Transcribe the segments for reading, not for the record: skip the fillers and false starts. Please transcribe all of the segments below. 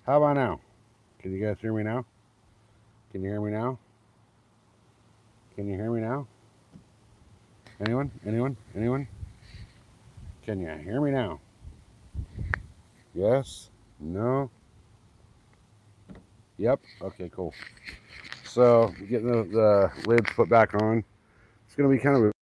How about now? Can you guys hear me now? Can you hear me now? Can you hear me now? Anyone? Anyone? Anyone? Can you hear me now? Yes? No? Yep. Okay, cool. So, getting the lids put back on. It's going to be kind of a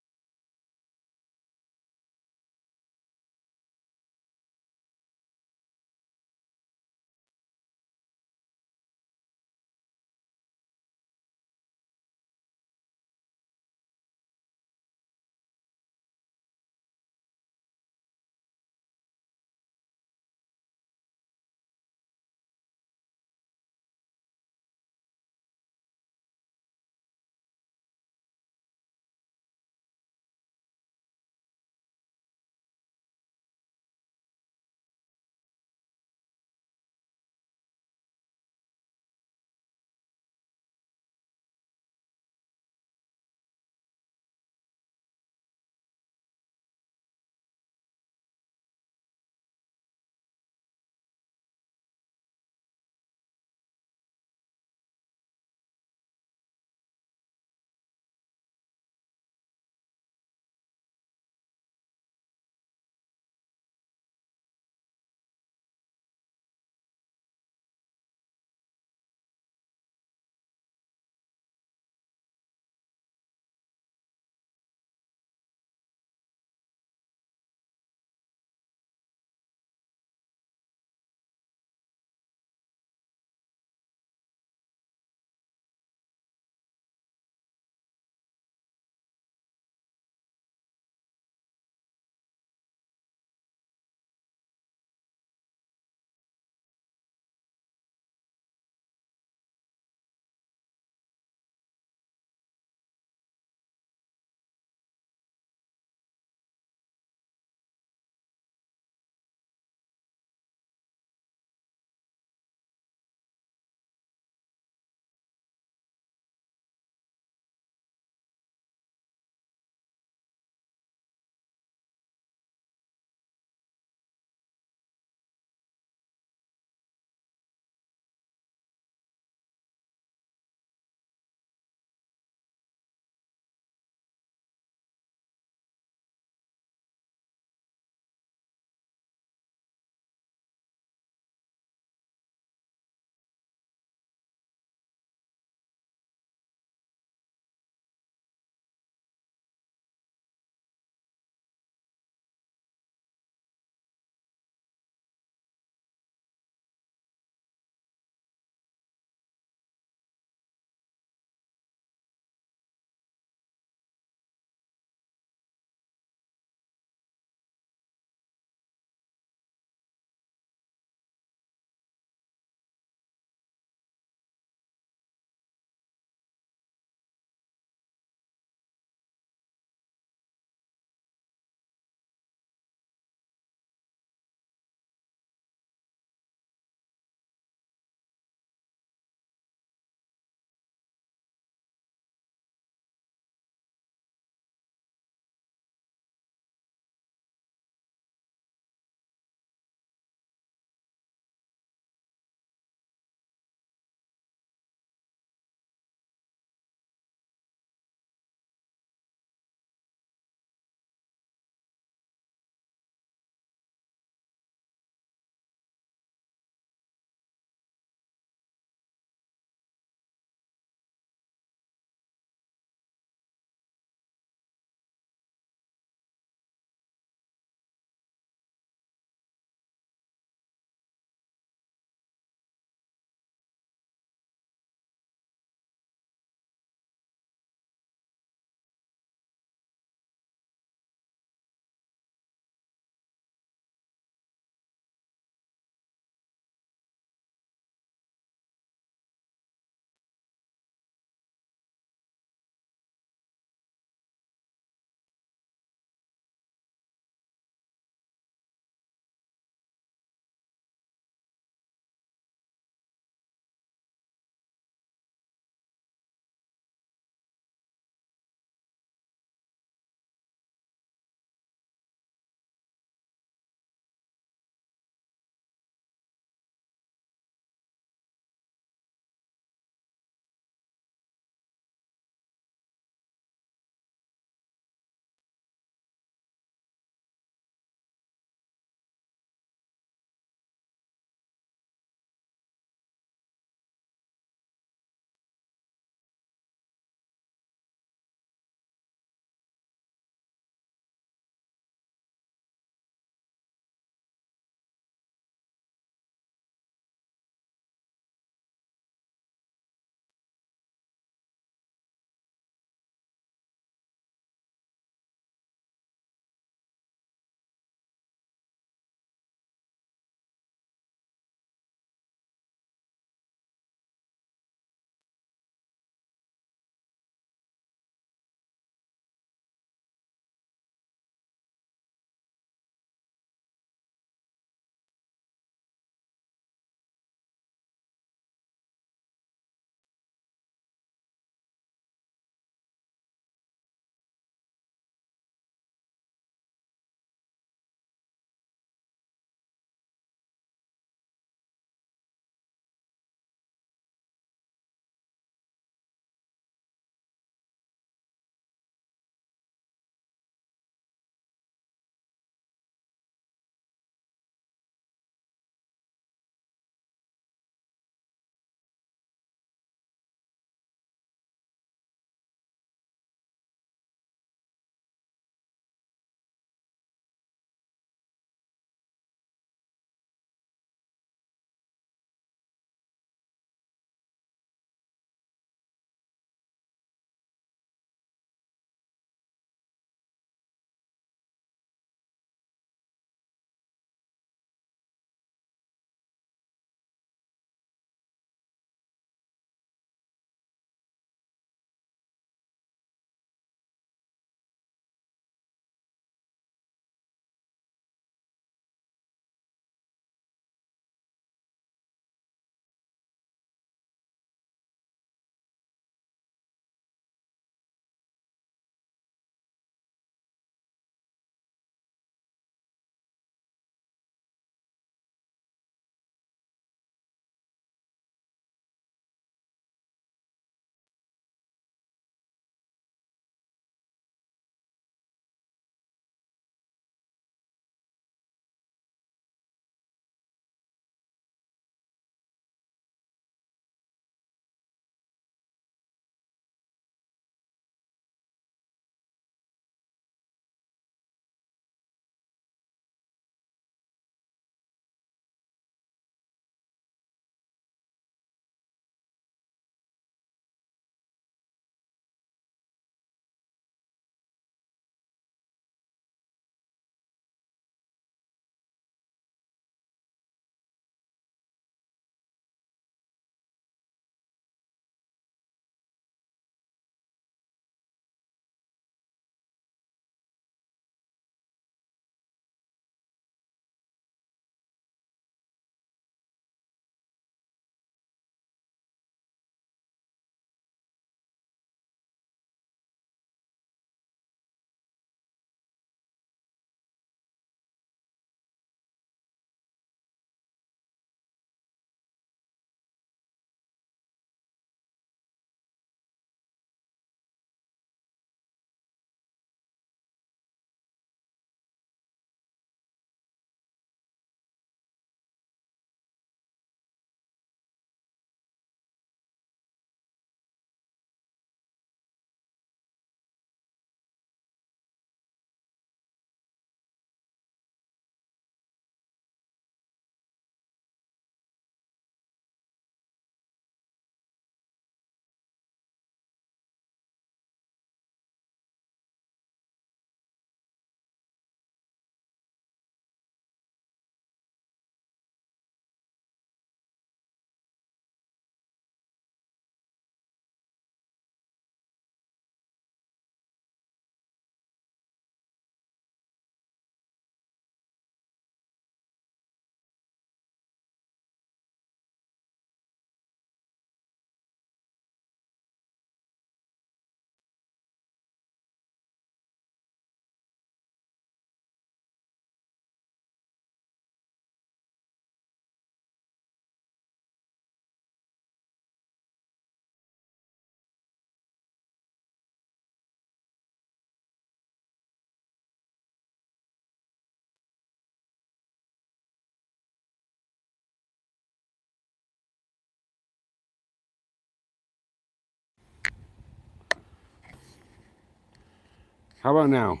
How about now?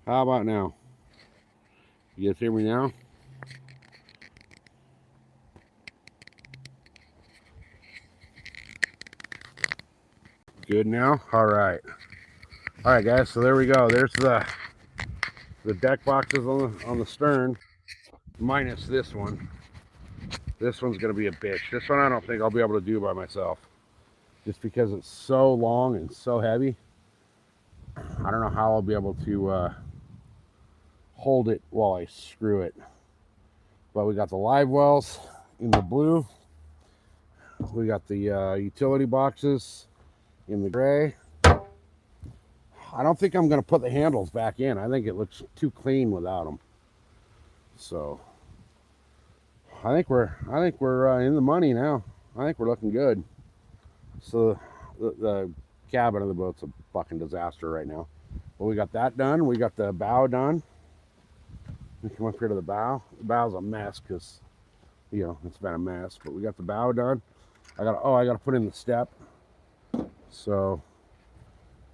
How about now? You guys hear me now? Good now? Alright. Alright guys, so there we go. There's the deck boxes on the stern, minus this one. This one's gonna be a bitch. This one I don't think I'll be able to do by myself. Just because it's so long and so heavy. I don't know how I'll be able to hold it while I screw it. But we got the live wells in the blue. We got the utility boxes in the gray. I don't think I'm going to put the handles back in. I think it looks too clean without them. So I think we're in the money now. I think we're looking good. So the cabin of the boat's a fucking disaster right now. But we got that done. We got the bow done. We come up here to the bow. The bow's a mess because, you know, it's been a mess. But we got the bow done. I got to put in the step. So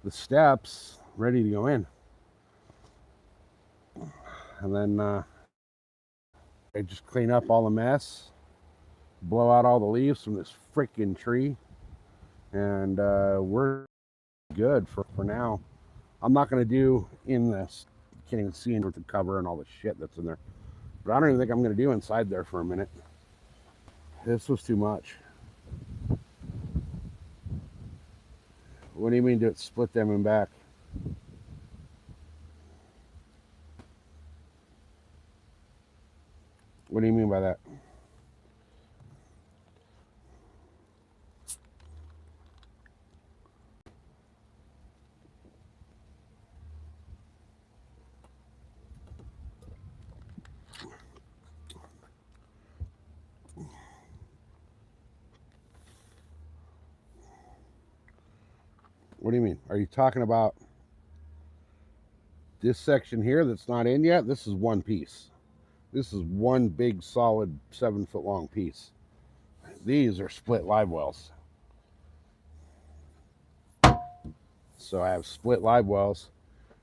the steps ready to go in. And then I just clean up all the mess, blow out all the leaves from this freaking tree, and we're good for now. I'm not going to do in this, you can't even see with the cover and all the shit that's in there. But I don't even think I'm going to do inside there for a minute. This was too much. What do you mean to split them in back? What do you mean by that? What do you mean? Are you talking about this section here that's not in yet? This is one piece. This is one big solid 7-foot long piece. These are split live wells. So I have split live wells,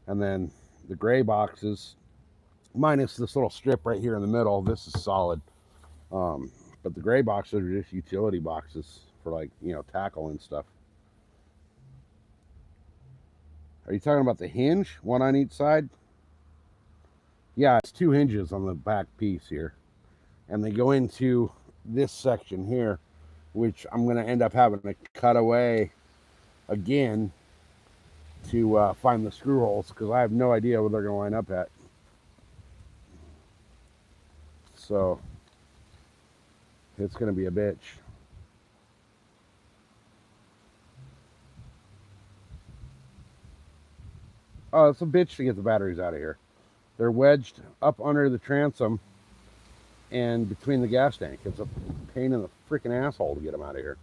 and then the gray boxes, minus this little strip right here in the middle. This is solid. But the gray boxes are just utility boxes for, like, you know, tackle and stuff. Are you talking about the hinge, one on each side? Yeah, it's 2 hinges on the back piece here. And they go into this section here, which I'm going to end up having to cut away again to find the screw holes, because I have no idea where they're going to line up at. So it's going to be a bitch. Oh, it's a bitch to get the batteries out of here. They're wedged up under the transom and between the gas tank. It's a pain in the freaking asshole to get them out of here.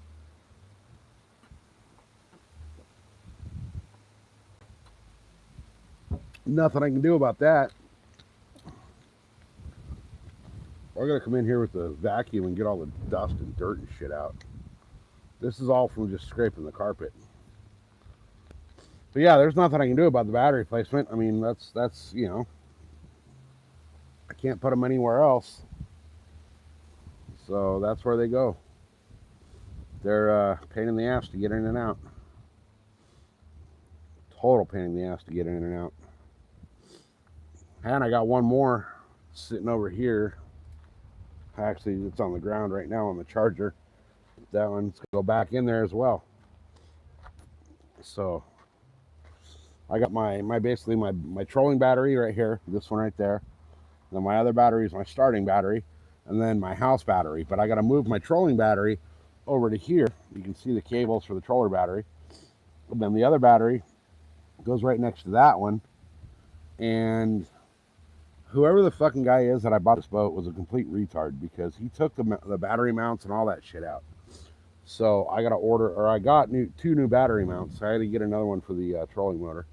Nothing I can do about that. I gotta come in here with the vacuum and get all the dust and dirt and shit out. This is all from just scraping the carpet. But yeah, there's nothing I can do about the battery placement. I mean, that's you know, I can't put them anywhere else. So that's where they go. They're a pain in the ass to get in and out. Total pain in the ass to get in and out. And I got one more sitting over here. Actually, it's on the ground right now on the charger. That one's gonna go back in there as well. So I got my basically my trolling battery right here, this one right there. And then my other battery is my starting battery, and then my house battery. But I got to move my trolling battery over to here. You can see the cables for the troller battery. And then the other battery goes right next to that one. And whoever the fucking guy is that I bought this boat was a complete retard, because he took the battery mounts and all that shit out. So I got to order, or I got 2 new battery mounts. I had to get another one for the trolling motor.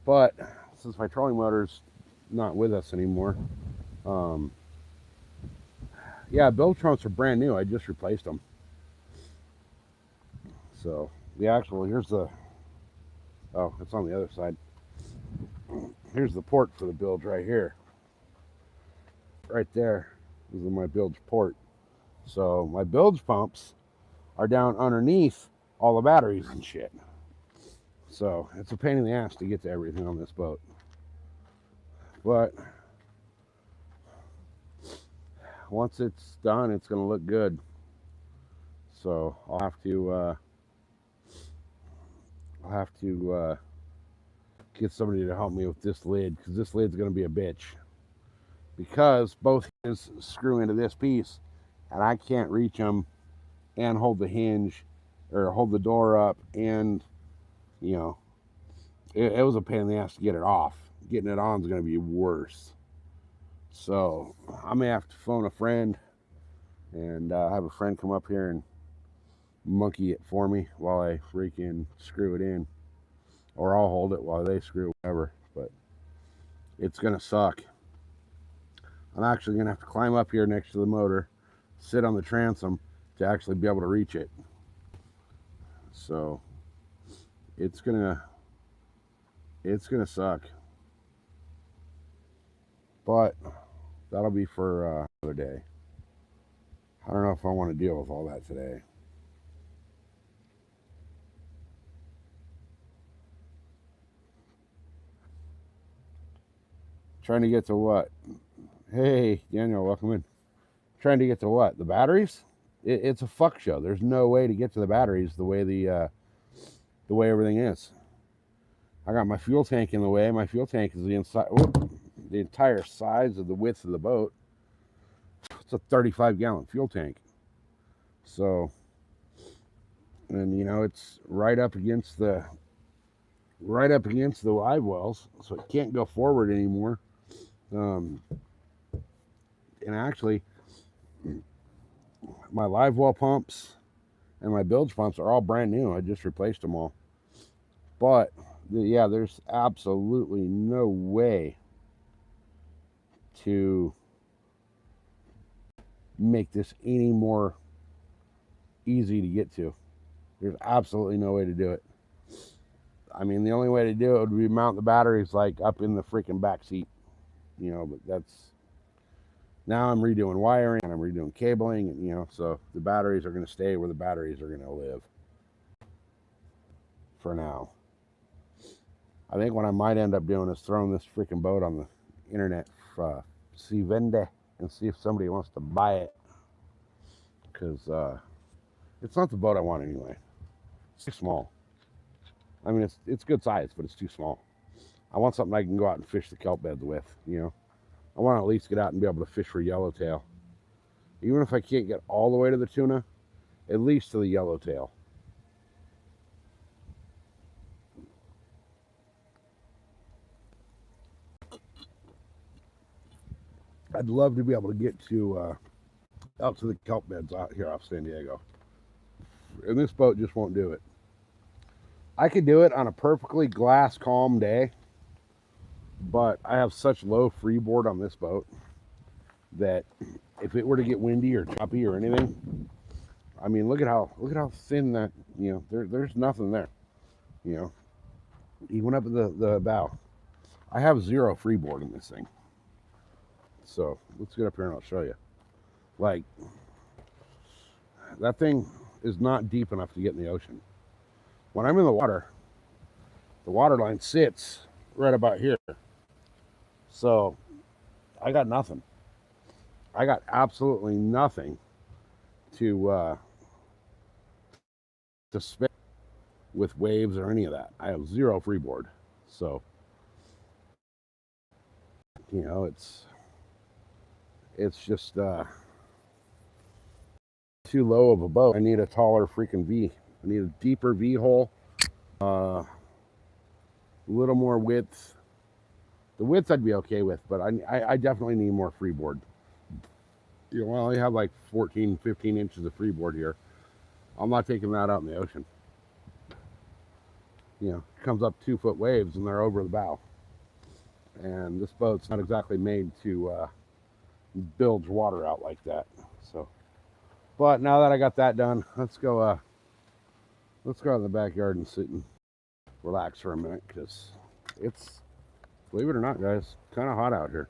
But since my trolling motor's not with us anymore, yeah, bilge trunks are brand new. I just replaced them. So the actual, here's the Oh, it's on the other side. Here's the port for the bilge right here. Right there. This is my bilge port. So my bilge pumps are down underneath all the batteries and shit. So it's a pain in the ass to get to everything on this boat. But once it's done, it's going to look good. So I'll have to get somebody to help me with this lid, because this lid's going to be a bitch. Because both hinges screw into this piece, and I can't reach them and hold the hinge or hold the door up, and you know, it was a pain in the ass to get it off. Getting it on is going to be worse. So I may have to phone a friend and have a friend come up here and monkey it for me while I freaking screw it in, or I'll hold it while they screw, whatever. But it's gonna suck. I'm actually gonna have to climb up here next to the motor, sit on the transom to actually be able to reach it. So it's gonna suck. But that'll be for another day. I don't know if I want to deal with all that today. Trying to get to what? Hey, Daniel, welcome in. Trying to get to what? The batteries? It's a fuck show. There's no way to get to the batteries the way way everything is. I got my fuel tank in the way. My fuel tank is the entire size of the width of the boat. It's a 35-gallon fuel tank. So, and you know, it's right up against the live wells, so it can't go forward anymore. And actually, my live well pumps and my bilge pumps are all brand new. I just replaced them all. But yeah, there's absolutely no way to make this any more easy to get to. There's absolutely no way to do it. I mean, the only way to do it would be mount the batteries like up in the freaking back seat, you know. But that's, now I'm redoing wiring and I'm redoing cabling, and you know, so the batteries are going to stay where the batteries are going to live for now. I think what I might end up doing is throwing this freaking boat on the internet, see vende, and see if somebody wants to buy it, because it's not the boat I want anyway. It's too small. I mean, it's good size, but it's too small. I want something I can go out and fish the kelp beds with, you know. I want to at least get out and be able to fish for yellowtail. Even if I can't get all the way to the tuna, at least to the yellowtail. I'd love to be able to get to out to the kelp beds out here off San Diego. And this boat just won't do it. I could do it on a perfectly glass calm day, but I have such low freeboard on this boat that if it were to get windy or choppy or anything, I mean, look at how thin that, you know, there's nothing there, you know, even up at the bow. I have zero freeboard in this thing. So let's get up here and I'll show you. Like, that thing is not deep enough to get in the ocean. When I'm in the water line sits right about here. So I got nothing. I got absolutely nothing to spare with waves or any of that. I have zero freeboard. So, you know, it's just too low of a boat. I need a taller freaking V. I need a deeper V hole, a little more width. The width I'd be okay with, but I definitely need more freeboard. You know, I only have like 14, 15 inches of freeboard here. I'm not taking that out in the ocean. You know, it comes up 2-foot waves and they're over the bow. And this boat's not exactly made to bilge water out like that. So, but now that I got that done, let's go out in the backyard and sit and relax for a minute because it's, believe it or not, guys, kind of hot out here,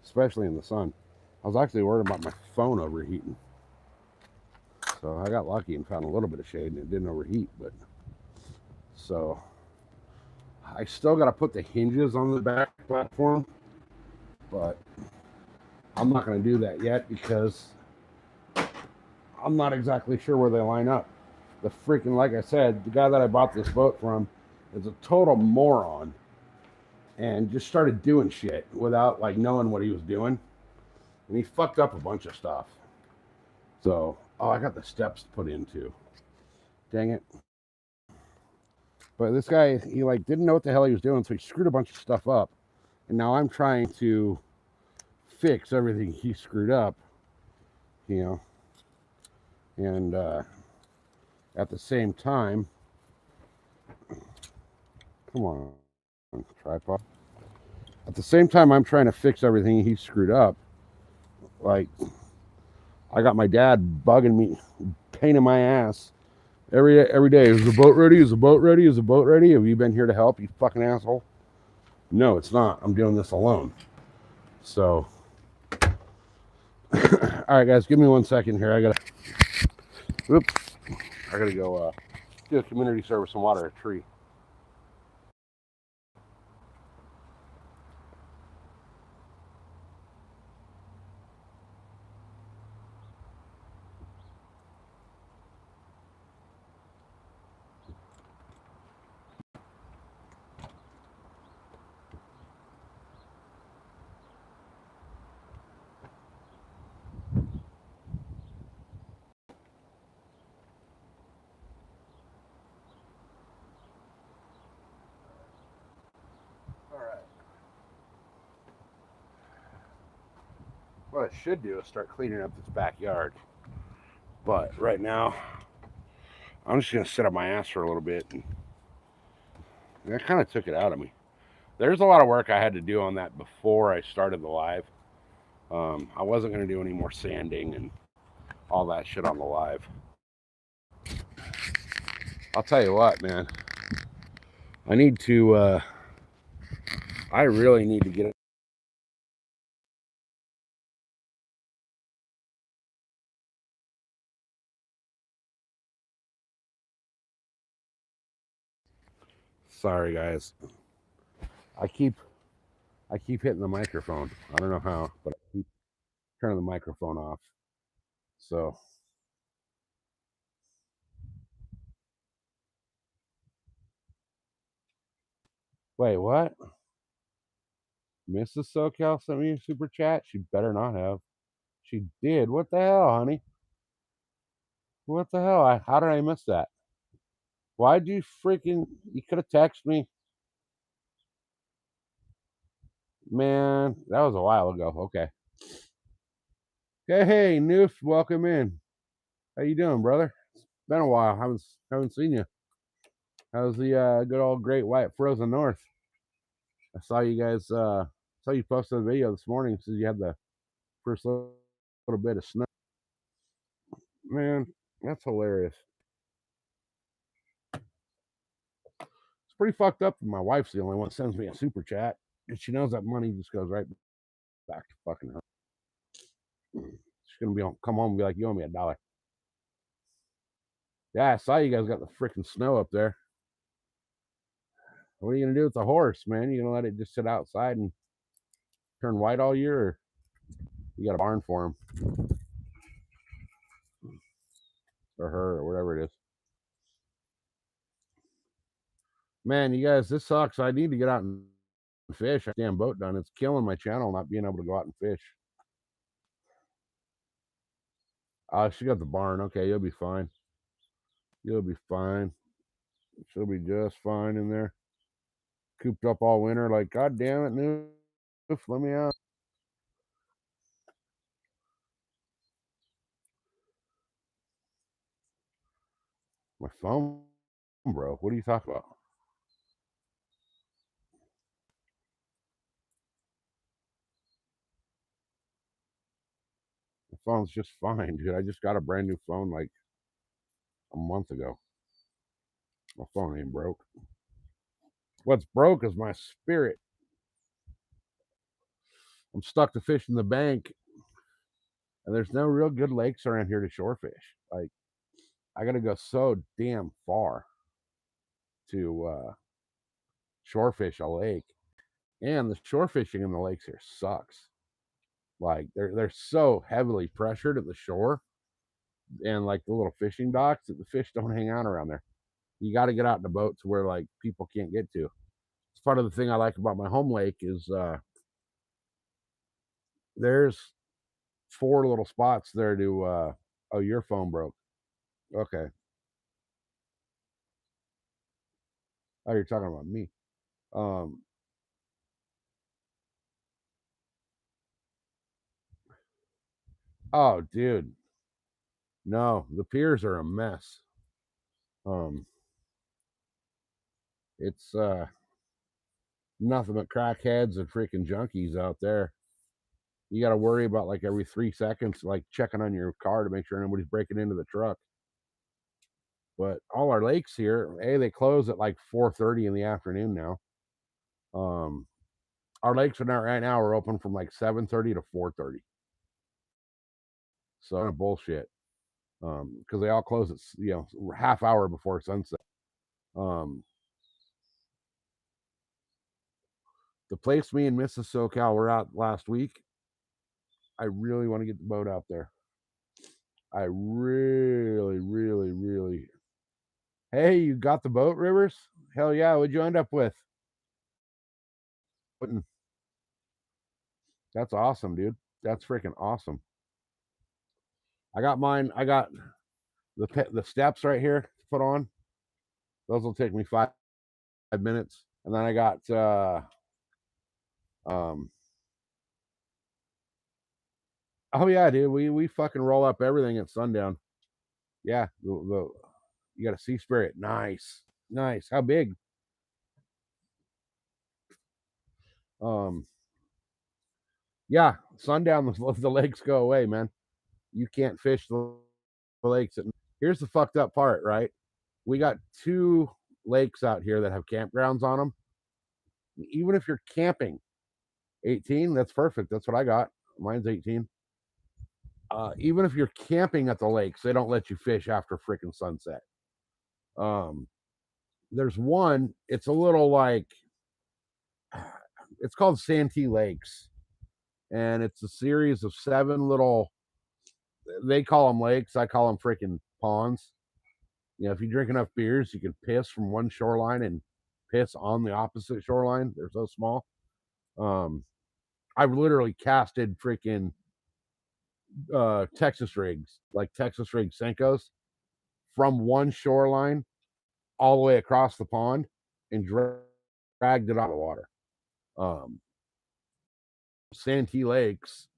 especially in the sun. I was actually worried about my phone overheating. So I got lucky and found a little bit of shade and it didn't overheat. But so I still got to put the hinges on the back platform, but I'm not going to do that yet because I'm not exactly sure where they line up. The freaking, like I said, the guy that I bought this boat from is a total moron and just started doing shit without like knowing what he was doing. And he fucked up a bunch of stuff. So, oh, I got the steps to put in too. Dang it. But this guy, he like didn't know what the hell he was doing, so he screwed a bunch of stuff up. And now I'm trying to fix everything he screwed up, you know. And at the same time, come on, tripod. At the same time, I'm trying to fix everything he screwed up. Like, I got my dad bugging me, pain in my ass every day. Is the boat ready? Is the boat ready? Is the boat ready? Have you been here to help, you fucking asshole? No, it's not. I'm doing this alone. So, all right, guys, give me 1 second here. I gotta go do a community service and water a tree. All right. What I should do is start cleaning up this backyard. But right now, I'm just gonna sit on my ass for a little bit, and that kind of took it out of me. There's a lot of work I had to do on that before I started the live. I wasn't gonna do any more sanding and all that shit on the live. I'll tell you what, man. I need to. I really need to get. Sorry, guys. I keep hitting the microphone. I don't know how, but I keep turning the microphone off. So, wait, what? Mrs. SoCal sent me a super chat. She better not have. She did. What the hell, honey? What the hell? How did I miss that? Why'd you freaking? You could have texted me, man. That was a while ago. Okay. Hey, Noof, welcome in. How you doing, brother? Been a while. Haven't seen you. How's the good old Great White Frozen North? I saw you guys. Saw you posted a video this morning. Says you had the first little bit of snow. Man, that's hilarious. It's pretty fucked up. My wife's the only one that sends me a super chat, and she knows that money just goes right back to fucking her. She's gonna come home and be like, "You owe me $1." Yeah, I saw you guys got the freaking snow up there. What are you gonna do with the horse, man? You gonna let it just sit outside and turn white all year, or you got a barn for him or her or whatever it is? Man, you guys, this sucks. I need to get out and fish. I damn boat done. It's killing my channel not being able to go out and fish. She got the barn. Okay, you'll be fine. You'll be fine. She'll be just fine in there. Cooped up all winter. Like, God damn it, Noof, let me out. My phone broke. What are you talking about? My phone's just fine, dude. I just got a brand new phone like a month ago. My phone ain't broke. What's broke is my spirit. I'm stuck to fish in the bank, and there's no real good lakes around here to shore fish. Like, I got to go so damn far to shore fish a lake, and the shore fishing in the lakes here sucks. Like, they're so heavily pressured at the shore, and like the little fishing docks, that the fish don't hang out around there. You got to get out in a boat to where like people can't get to. It's part of the thing I like about my home lake is there's 4 little spots there to oh, your phone broke. Okay. Oh, you're talking about me. Um oh, dude. No, the piers are a mess. Um it's nothing but crackheads and freaking junkies out there. You got to worry about like every 3 seconds like checking on your car to make sure nobody's breaking into the truck. But all our lakes here, they close at like 4:30 in the afternoon now. Um our lakes are now right now are open from like 7:30 to 4:30. So bullshit. Because they all close at half hour before sunset. Um, the place me and Mrs. SoCal were out last week, I really want to get the boat out there. I really, really, really. Hey, you got the boat, Rivers? Hell yeah! What'd you end up with? That's awesome, dude. That's freaking awesome. I got mine. I got the steps right here to put on. Those will take me 5 minutes, and then I got um. Oh yeah, dude. We fucking roll up everything at sundown. Yeah, you got a Sea Spirit. Nice, nice. How big? Um, yeah, sundown the lakes go away, man. You can't fish the lakes. Here's the fucked up part, right? We got 2 lakes out here that have campgrounds on them. Even if you're camping, 18, that's perfect. That's what I got. Mine's 18. Even if you're camping at the lakes, they don't let you fish after freaking sunset. Um, there's one. It's a little like it's called Santee Lakes, and it's a series of 7 little. They call them lakes. I call them freaking ponds. If you drink enough beers, you can piss from one shoreline and piss on the opposite shoreline. They're so small. Um, I've literally casted freaking Texas rigs, like Texas rig Senkos, from one shoreline all the way across the pond and dragged it out of the water. Um, Santee Lakes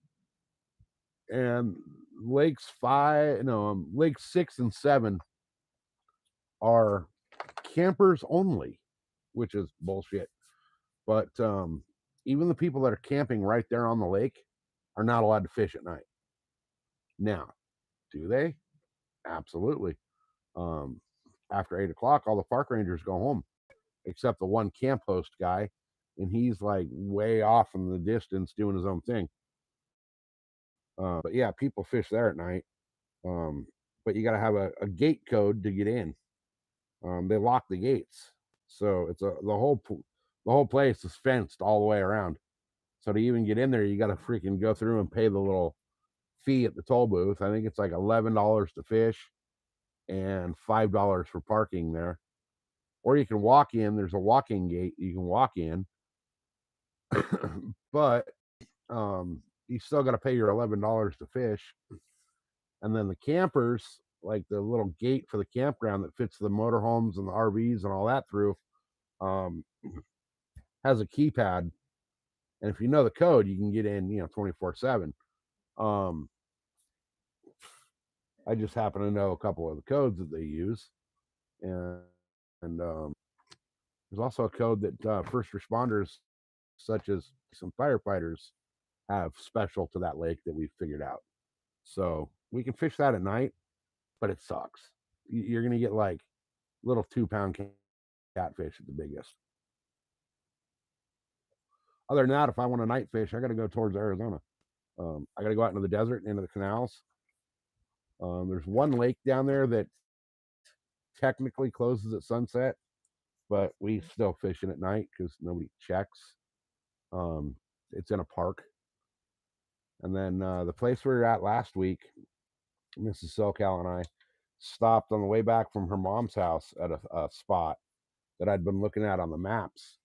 and lakes 6 and 7 are campers only, which is bullshit. But even the people that are camping right there on the lake are not allowed to fish at night. Now, do they? Absolutely. Um, After 8 o'clock, all the park rangers go home, except the one camp host guy, and he's like way off in the distance doing his own thing. But yeah, people fish there at night. But you got to have a gate code to get in. They lock the gates, so it's the whole place is fenced all the way around. So to even get in there, you got to freaking go through and pay the little fee at the toll booth. I think it's like $11 to fish and $5 for parking there. Or you can walk in. There's a walking gate you can walk in, but you still got to pay your $11 to fish. And then the campers, like the little gate for the campground that fits the motorhomes and the RVs and all that through, um, has a keypad. And if you know the code, you can get in, 24/7. Um, I just happen to know a couple of the codes that they use, and there's also a code that first responders, such as some firefighters, have special to that lake that we've figured out. So we can fish that at night, but it sucks. You're gonna get like little 2-pound catfish at the biggest. Other than that, if I want to night fish, I got to go towards Arizona. I got to go out into the desert and into the canals. There's one lake down there that technically closes at sunset, but we still fishing at night because nobody checks. It's in a park. And then the place we were at last week, Mrs. SoCal and I stopped on the way back from her mom's house at a spot that I'd been looking at on the maps.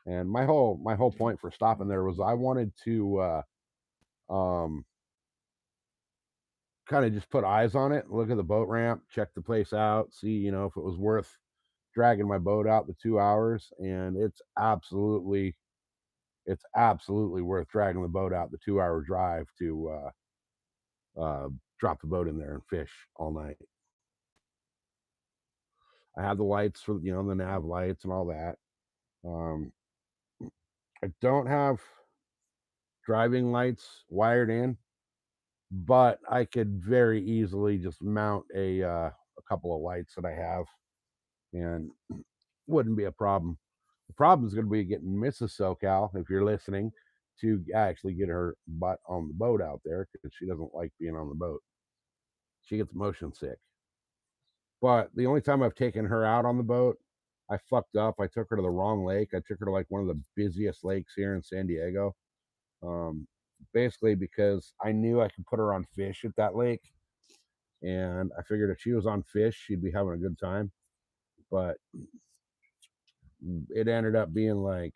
And my whole point for stopping there was I wanted to kind of just put eyes on it, look at the boat ramp, check the place out, see, if it was worth dragging my boat out the 2 hours. And it's absolutely worth dragging the boat out the 2 hour drive to drop the boat in there and fish all night. I have the lights for the nav lights and all that. I don't have driving lights wired in, but I could very easily just mount a couple of lights that I have, and wouldn't be a problem. The problem is going to be getting Mrs. SoCal, if you're listening, to actually get her butt on the boat out there because she doesn't like being on the boat. She gets motion sick. But the only time I've taken her out on the boat, I fucked up. I took her to the wrong lake. I took her to like one of the busiest lakes here in San Diego. Basically because I knew I could put her on fish at that lake, and I figured if she was on fish, she'd be having a good time. But it ended up being like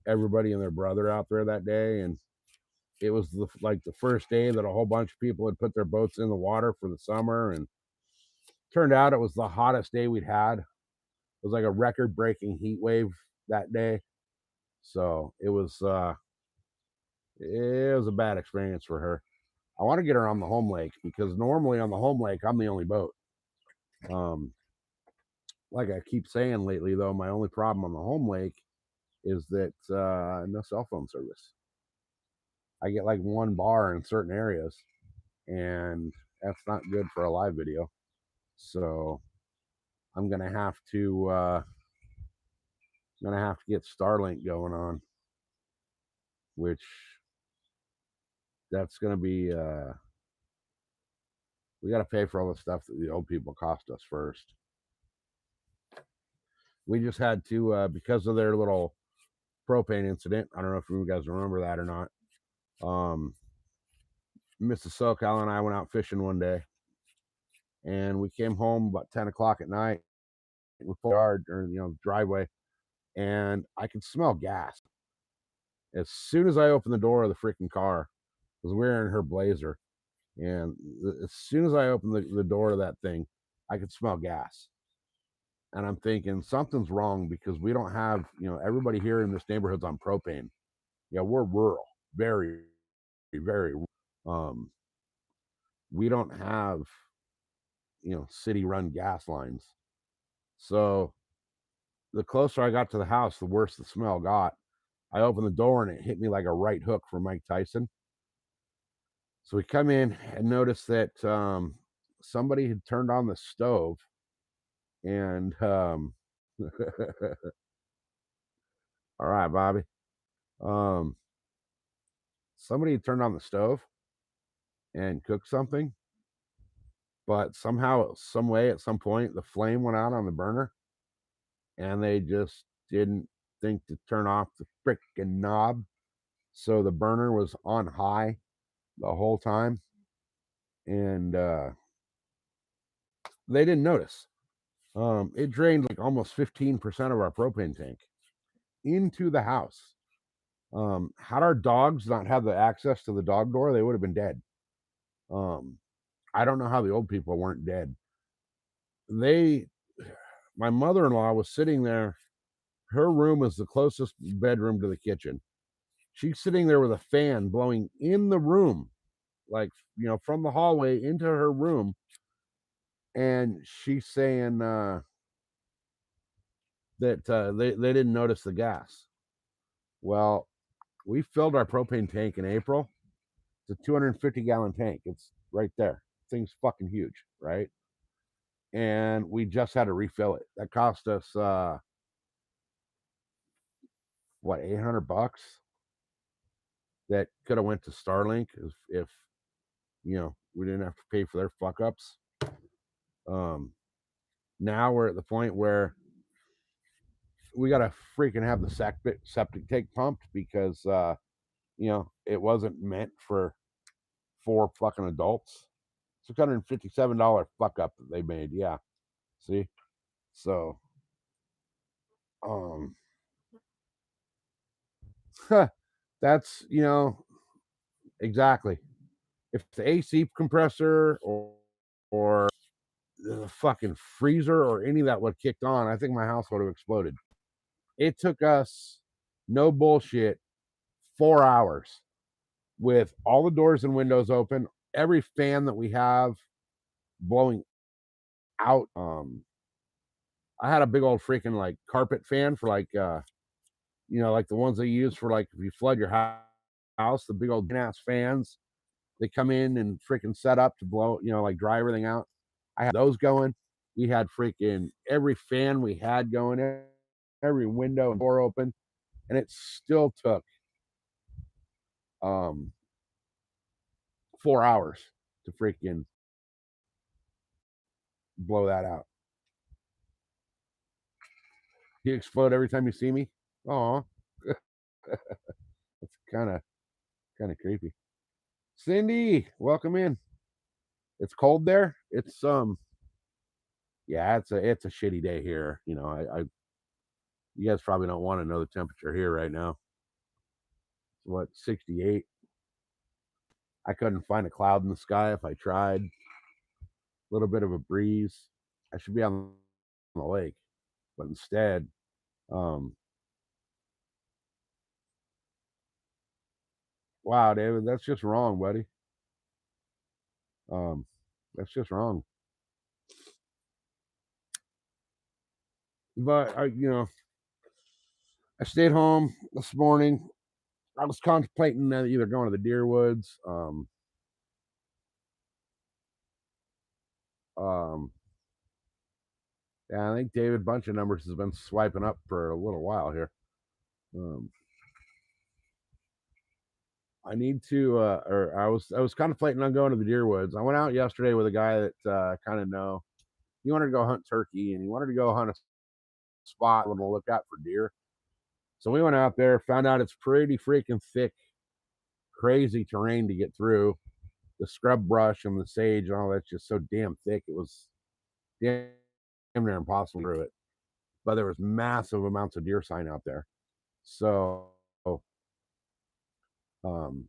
everybody and their brother out there that day, and it was the first day that a whole bunch of people had put their boats in the water for the summer, and turned out it was the hottest day we'd had. It was like a record-breaking heat wave that day, so it was a bad experience for her. I want to get her on the home lake because normally on the home lake I'm the only boat. Like I keep saying lately, though, my only problem on the home lake is that no cell phone service. I get like one bar in certain areas, and that's not good for a live video. So I'm gonna have to get Starlink going on, which that's gonna be we got to pay for all the stuff that the old people cost us first. We just had to because of their little propane incident. I don't know if you guys remember that or not. Mrs. SoCal and I went out fishing one day, and we came home about 10 o'clock at night. We pulled our driveway, and I could smell gas. As soon as I opened the door of the freaking car, I was wearing her blazer, and as soon as I opened the door of that thing, I could smell gas. And I'm thinking something's wrong because we don't have, everybody here in this neighborhood's on propane. Yeah, we're rural, very, very. We don't have, city-run gas lines. So the closer I got to the house, the worse the smell got. I opened the door and it hit me like a right hook from Mike Tyson. So we come in and notice that somebody had turned on the stove, and all right, Bobby. Somebody had turned on the stove and cooked something, but somehow, some way, at some point, the flame went out on the burner, and they just didn't think to turn off the frickin' knob. So the burner was on high the whole time, and they didn't notice. It drained like almost 15% of our propane tank into the house. Had our dogs not had the access to the dog door, they would have been dead. I don't know how the old people weren't dead. My mother-in-law was sitting there. Her room is the closest bedroom to the kitchen. She's sitting there with a fan blowing in the room, like, from the hallway into her room. And she's saying that they didn't notice the gas. Well, we filled our propane tank in April. It's a 250-gallon tank. It's right there. Thing's fucking huge, right? And we just had to refill it. That cost us what, $800? that could have went to Starlink if we didn't have to pay for their fuck ups. Um, now we're at the point where we gotta freaking have the septic tank pumped because it wasn't meant for 4 fucking adults. $657 fuck up that they made. Yeah. See? So, um, that's, exactly. If the AC compressor or the fucking freezer or any of that would have kicked on, I think my house would have exploded. It took us, no bullshit, 4 hours with all the doors and windows open, every fan that we have blowing out. I had a big old freaking like carpet fan for like like the ones they use for like if you flood your house, the big old ass fans. They come in and freaking set up to blow, like dry everything out. I had those going. We had freaking every fan we had going, every window and door open, and it still took um 4 hours to freaking blow that out. You explode every time you see me. Oh, that's kind of creepy. Cindy, welcome in. It's cold there. It's yeah, it's a shitty day here. I you guys probably don't want to know the temperature here right now. It's what, 68. I couldn't find a cloud in the sky if I tried. A little bit of a breeze. I should be on the lake, but instead, um, wow, David, that's just wrong, buddy. Um, that's just wrong. But I stayed home this morning. I was contemplating either going to the deer woods. Um, yeah, I think David Bunch of Numbers has been swiping up for a little while here. Um, I need to, or I was contemplating on going to the deer woods. I went out yesterday with a guy that kind of know. He wanted to go hunt turkey, and he wanted to go hunt a spot and look out for deer. So we went out there, found out it's pretty freaking thick, crazy terrain to get through. The scrub brush and the sage and all that's just so damn thick. It was damn near impossible through it. But there was massive amounts of deer sign out there. So um,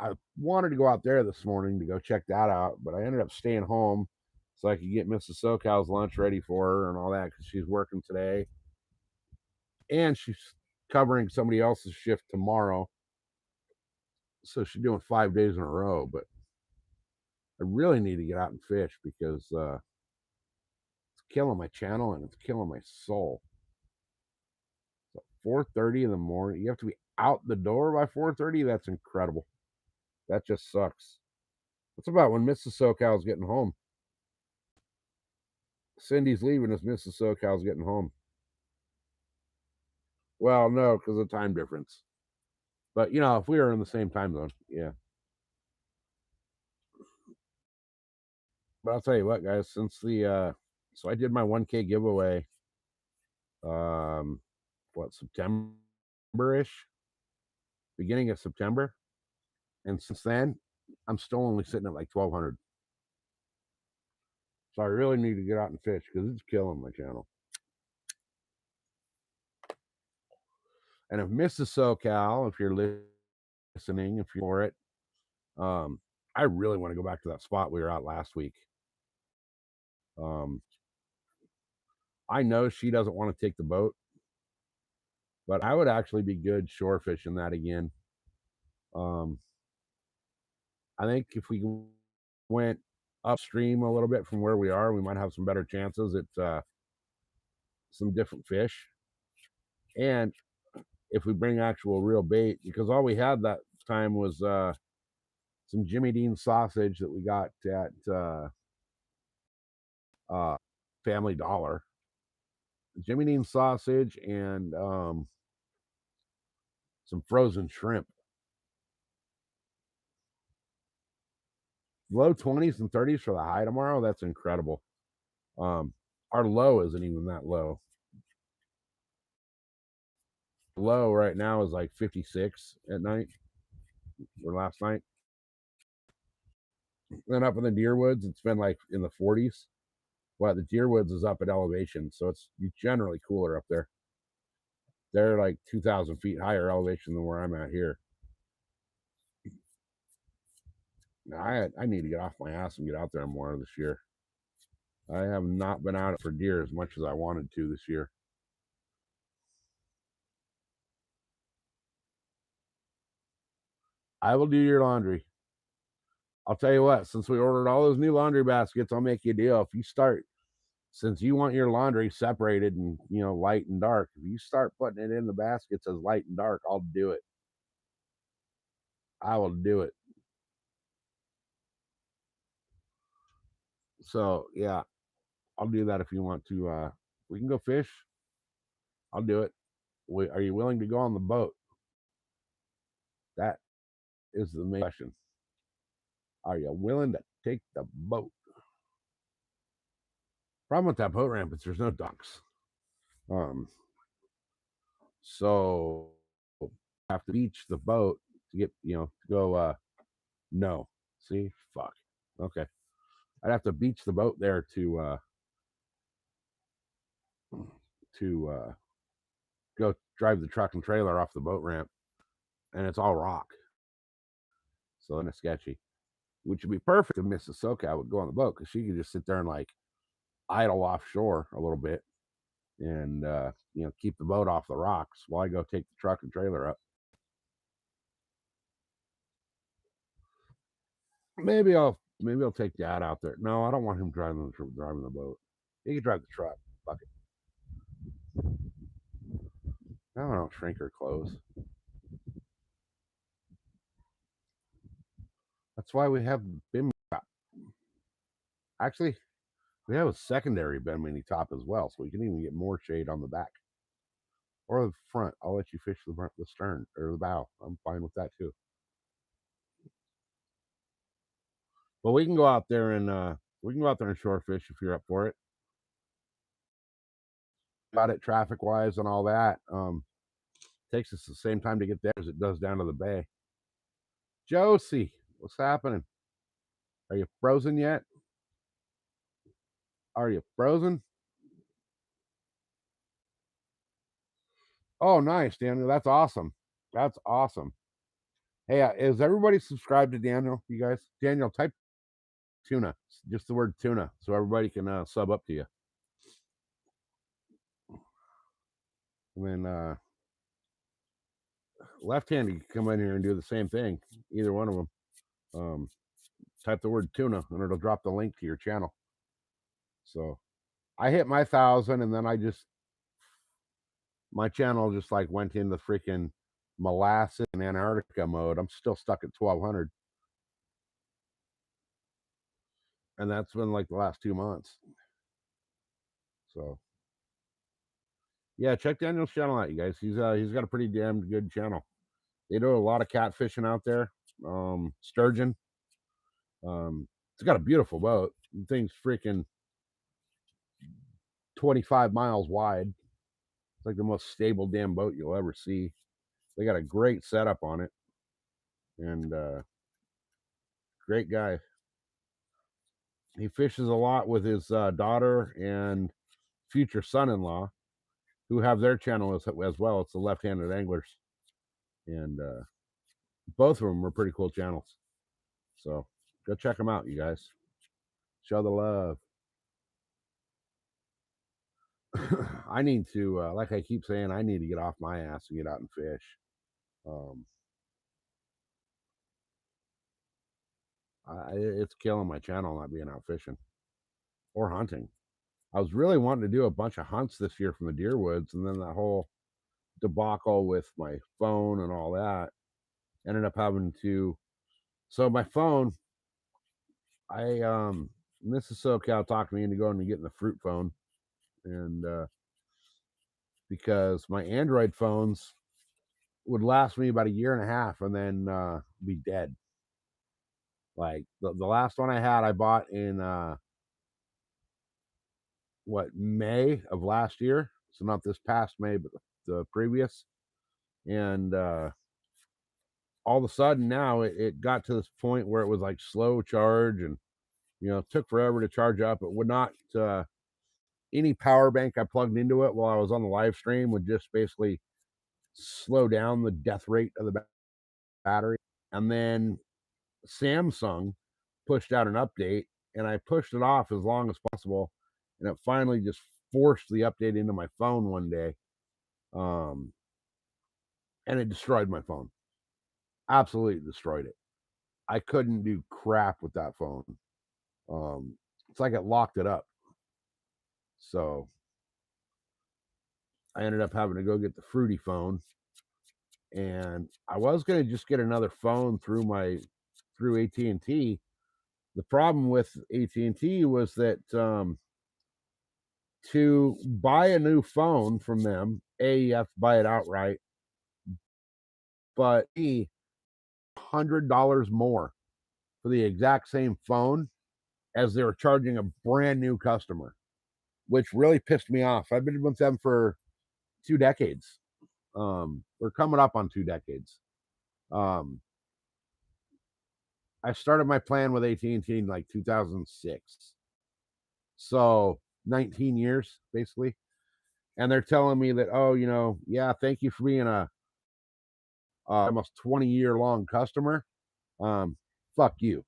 I wanted to go out there this morning to go check that out, but I ended up staying home so I could get Mrs. SoCal's lunch ready for her and all that because she's working today. And she's covering somebody else's shift tomorrow. So she's doing 5 days in a row. But I really need to get out and fish because it's killing my channel and it's killing my soul. So 4:30 in the morning, you have to be out the door by 4:30. That's incredible. That just sucks. What's about when Mrs. SoCal's getting home? Cindy's leaving as Mrs. SoCal's getting home. Well, no, because of time difference. But if we were in the same time zone, yeah. But I'll tell you what, guys, since so I did my 1K giveaway um September-ish, beginning of September. And since then, I'm still only sitting at like 1,200. So I really need to get out and fish because it's killing my channel. And if Mrs. SoCal, if you're listening, if you're for it, I really want to go back to that spot we were at last week. Um, I know she doesn't want to take the boat, but I would actually be good shore fishing that again. Um, I think if we went upstream a little bit from where we are, we might have some better chances at some different fish. And if we bring actual real bait, because all we had that time was some Jimmy Dean sausage that we got at Family Dollar. Jimmy Dean sausage and some frozen shrimp. Low 20s and 30s for the high tomorrow. That's incredible. Our low isn't even that low. Low right now is like 56 at night, or last night. Then up in the deer woods, it's been like in the 40s. Well, the deer woods is up at elevation, so it's generally cooler up there. They're like 2,000 feet higher elevation than where I'm at here. Now, I need to get off my ass and get out there more this year. I have not been out for deer as much as I wanted to this year. I will do your laundry. I'll tell you what, since we ordered all those new laundry baskets, I'll make you a deal. If you start, since you want your laundry separated and, you know, light and dark, if you start putting it in the baskets as light and dark, I'll do it. I will do it. So, yeah, I'll do that if you want to. We can go fish. I'll do it. Are you willing to go on the boat? That is the main question. Are you willing to take the boat? Problem with that boat ramp is there's no docks. So I have to beach the boat to get, you know, to go. No, see, fuck. Okay, I'd have to beach the boat there to go drive the truck and trailer off the boat ramp, and it's all rock, so then it's sketchy. Which would be perfect if Mrs. SoCal would go on the boat because she could just sit there and like idle offshore a little bit and you know, keep the boat off the rocks while I go take the truck and trailer up. Maybe I'll take Dad out there. No, I don't want him driving the boat. He can drive the truck. Fuck it. No, I don't shrink her clothes. That's why we have bin top. Actually, we have a secondary Bimini top as well, so we can even get more shade on the back or the front. I'll let you fish the stern or the bow. I'm fine with that too. But we can go out there and shore fish if you're up for it. Got it traffic wise and all that. Takes us the same time to get there as it does down to the bay. Josie, what's happening? Are you frozen yet? Are you frozen? Oh, nice, Daniel. That's awesome. That's awesome. Hey, is everybody subscribed to Daniel? You guys, Daniel, type tuna, just the word tuna, so everybody can sub up to you. And then left-handed can come in here and do the same thing. Either one of them. Type the word tuna, and it'll drop the link to your channel. So I hit my 1,000, and then my channel just like went into freaking molasses and Antarctica mode. I'm still stuck at 1,200. And that's been like the last 2 months. So yeah, check Daniel's channel out, you guys. He's got a pretty damn good channel. They do a lot of catfishing out there. Sturgeon. It's got a beautiful boat. The thing's freaking 25 miles wide. It's like the most stable damn boat you'll ever see. They got a great setup on it. And great guy. He fishes a lot with his daughter and future son-in-law, who have their channel as well. It's the Left-Handed Anglers, and both of them are pretty cool channels. So go check them out, you guys. Show the love. I need to, like I keep saying, I need to get off my ass and get out and fish. It's killing my channel not being out fishing or hunting. I was really wanting to do a bunch of hunts this year from the deer woods, and then that whole debacle with my phone and all that ended up having to. So my phone, Mrs. SoCal talked me into going and getting the fruit phone, and because my Android phones would last me about a year and a half and then be dead. Like the last one I had, I bought in May of last year. So not this past May, but the previous. And all of a sudden now it got to this point where it was like slow charge and it took forever to charge up. It would not any power bank I plugged into it while I was on the live stream would just basically slow down the death rate of the battery. And then Samsung pushed out an update, and I pushed it off as long as possible, and it finally just forced the update into my phone one day, and it destroyed my phone. Absolutely destroyed it. I couldn't do crap with that phone. It's like it locked it up. So I ended up having to go get the Fruity phone, and I was going to just get another phone through AT&T. The problem with AT&T was that to buy a new phone from them, you have to buy it outright, but $100 more for the exact same phone as they were charging a brand new customer, which really pissed me off. I've been with them for 2 decades. We're coming up on 2 decades. I started my plan with AT&T in like 2006. So 19 years basically. And they're telling me that, thank you for being a almost 20-year long customer. Fuck you.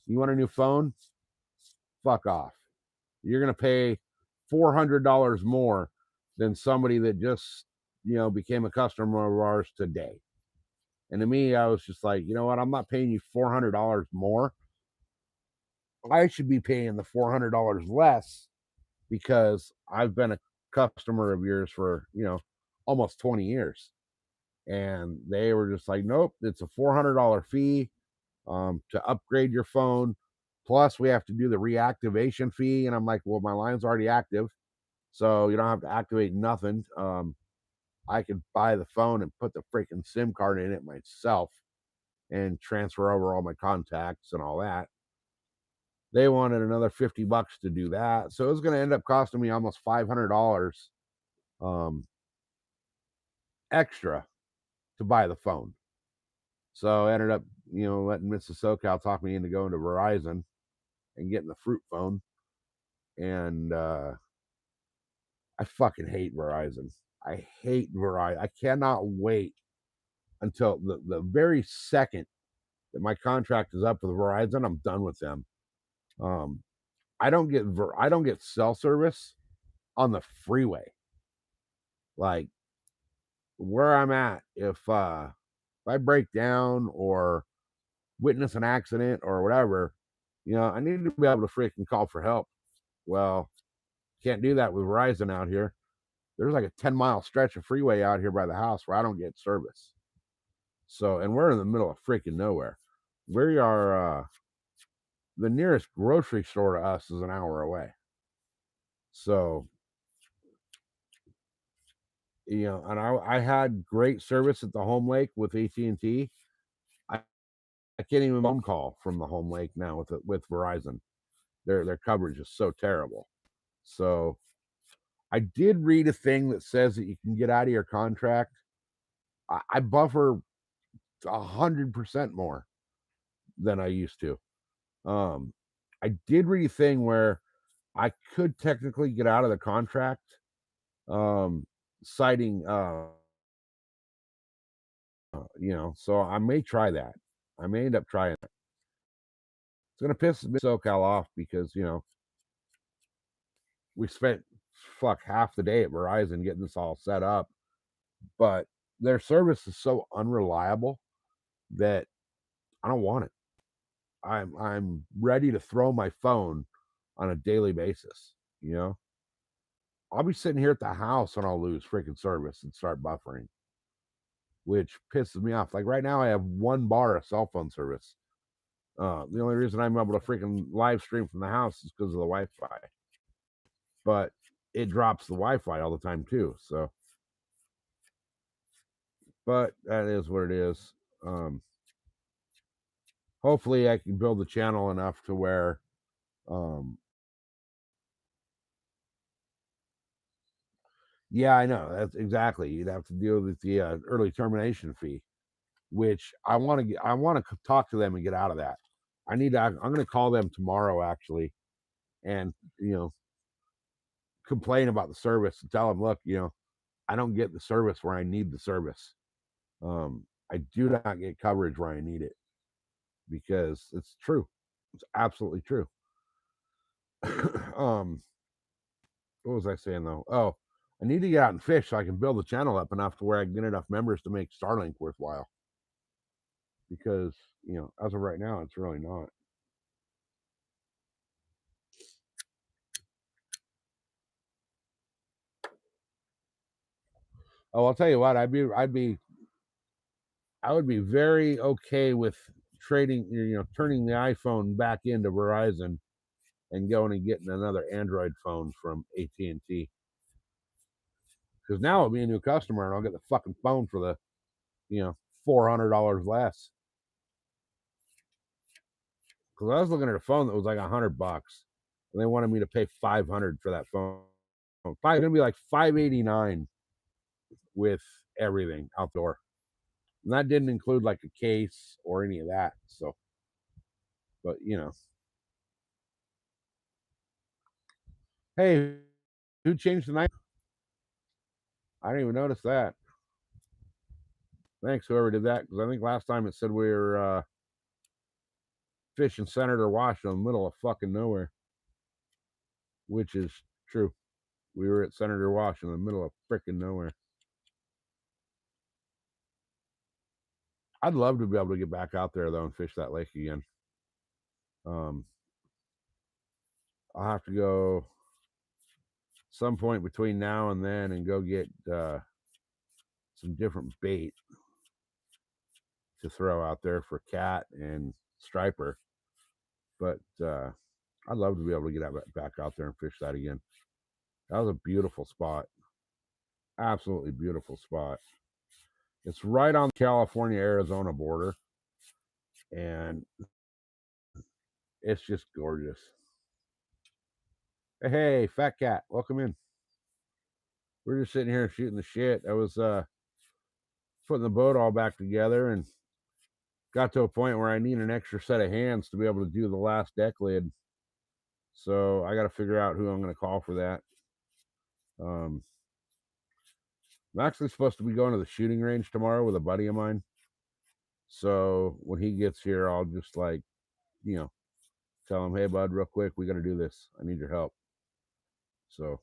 You want a new phone? Fuck off. You're going to pay $400 more than somebody that just, became a customer of ours today. And to me, I was just like, you know what? I'm not paying you $400 more. I should be paying the $400 less because I've been a customer of yours for, almost 20 years. And they were just like, nope, it's a $400 fee to upgrade your phone. Plus, we have to do the reactivation fee. And I'm like, well, my line's already active, so you don't have to activate nothing. I could buy the phone and put the freaking SIM card in it myself and transfer over all my contacts and all that. They wanted another $50 to do that. So it was going to end up costing me almost $500 extra to buy the phone. So I ended up, letting Mrs. SoCal talk me into going to Verizon and getting the Fruit phone. And I fucking hate Verizon. I hate Verizon. I cannot wait until the very second that my contract is up with Verizon. I'm done with them. I don't get cell service on the freeway. Like where I'm at, if I break down or witness an accident or whatever, I need to be able to freaking call for help. Well, can't do that with Verizon out here. There's like a 10-mile stretch of freeway out here by the house where I don't get service. So, and we're in the middle of freaking nowhere. We are, the nearest grocery store to us is an hour away. So, and I had great service at the Home Lake with AT&T. I can't even phone call from the Home Lake now with Verizon. Their coverage is so terrible. So I did read a thing that says that you can get out of your contract. I buffer 100% more than I used to. I did read a thing where I could technically get out of the contract, citing, so I may try that. I may end up trying it. It's going to piss SoCal off because, we spent half the day at Verizon getting this all set up, but their service is so unreliable that I don't want it. I'm ready to throw my phone on a daily basis. I'll be sitting here at the house and I'll lose freaking service and start buffering, which pisses me off. Like right now, I have 1 bar of cell phone service. The only reason I'm able to freaking live stream from the house is because of the Wi-Fi. But it drops the Wi-Fi all the time too. So, But that is what it is. Hopefully I can build the channel enough to where yeah, I know. That's exactly. You'd have to deal with the early termination fee, which I want to get. I want to talk to them and get out of that. I need to. I'm going to call them tomorrow actually, and complain about the service and tell them, look, I don't get the service where I need the service. I do not get coverage where I need it because it's true. It's absolutely true. What was I saying though? Oh, I need to get out and fish so I can build the channel up enough to where I can get enough members to make Starlink worthwhile. Because, as of right now, it's really not. Oh, I'll tell you what, I would be very okay with trading, turning the iPhone back into Verizon and going and getting another Android phone from AT&T. Because now I'll be a new customer and I'll get the fucking phone for the, $400 less. Because I was looking at a phone that was like $100, and they wanted me to pay $500 for that phone. It's gonna be like $589 with everything outdoor, and that didn't include like a case or any of that. So, but hey, who changed the night? I didn't even notice that. Thanks, whoever did that, because I think last time it said we were fishing Senator Wash in the middle of fucking nowhere, which is true. We were at Senator Wash in the middle of freaking nowhere. I'd love to be able to get back out there though and fish that lake again. I'll have to go some point between now and then and go get some different bait to throw out there for cat and striper. But I'd love to be able to get back out there and fish that again. That was a beautiful spot. Absolutely beautiful spot. It's right on the California-Arizona border, and it's just gorgeous. Hey, Fat Cat, welcome in. We're just sitting here shooting the shit. I was putting the boat all back together and got to a point where I need an extra set of hands to be able to do the last deck lid. So I got to figure out who I'm going to call for that. I'm actually supposed to be going to the shooting range tomorrow with a buddy of mine. So when he gets here, I'll just tell him, hey, bud, real quick, we got to do this. I need your help. So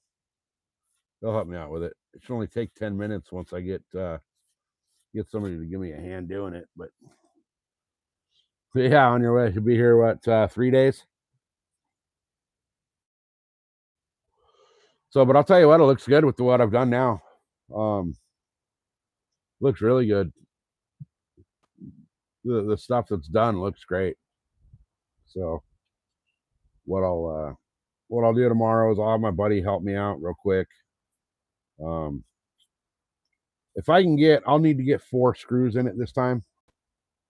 they'll help me out with it. It should only take 10 minutes once I get somebody to give me a hand doing it. But yeah, on your way. You'll be here, what, 3 days? So, but I'll tell you what, it looks good with what I've done now. Looks really good. The stuff that's done looks great. So what I'll do tomorrow is I'll have my buddy help me out real quick. If I can I'll need to get 4 screws in it this time.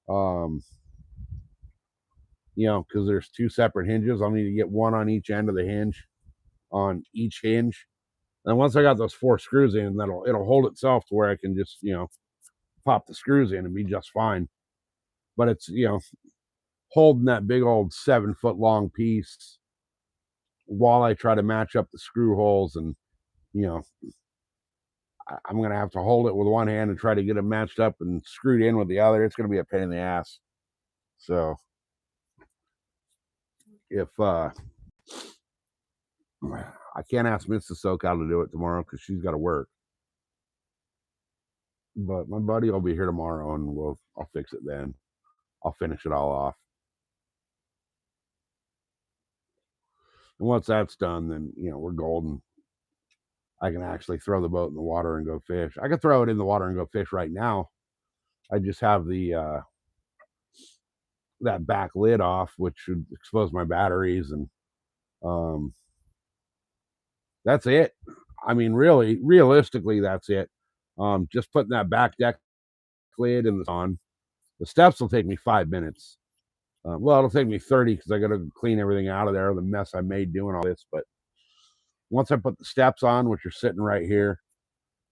Because there's 2 separate hinges. I'll need to get 1 on each end of the hinge, on each hinge. And once I got those 4 screws in, it'll hold itself to where I can just, pop the screws in and be just fine. But it's, holding that big old 7-foot long piece while I try to match up the screw holes, and I'm gonna have to hold it with one hand and try to get it matched up and screwed in with the other. It's gonna be a pain in the ass. So if I can't ask Miss Soka to do it tomorrow because she's got to work, but my buddy will be here tomorrow and I'll fix it then. I'll finish it all off. And once that's done, then we're golden. I can actually throw the boat in the water and go fish. I could throw it in the water and go fish right now. I just have the that back lid off, which should expose my batteries, and that's it. I mean, really, realistically, that's it. Just putting that back deck lid and the on. The steps will take me 5 minutes. Well, it'll take me 30 because I got to clean everything out of there, the mess I made doing all this. But once I put the steps on, which are sitting right here,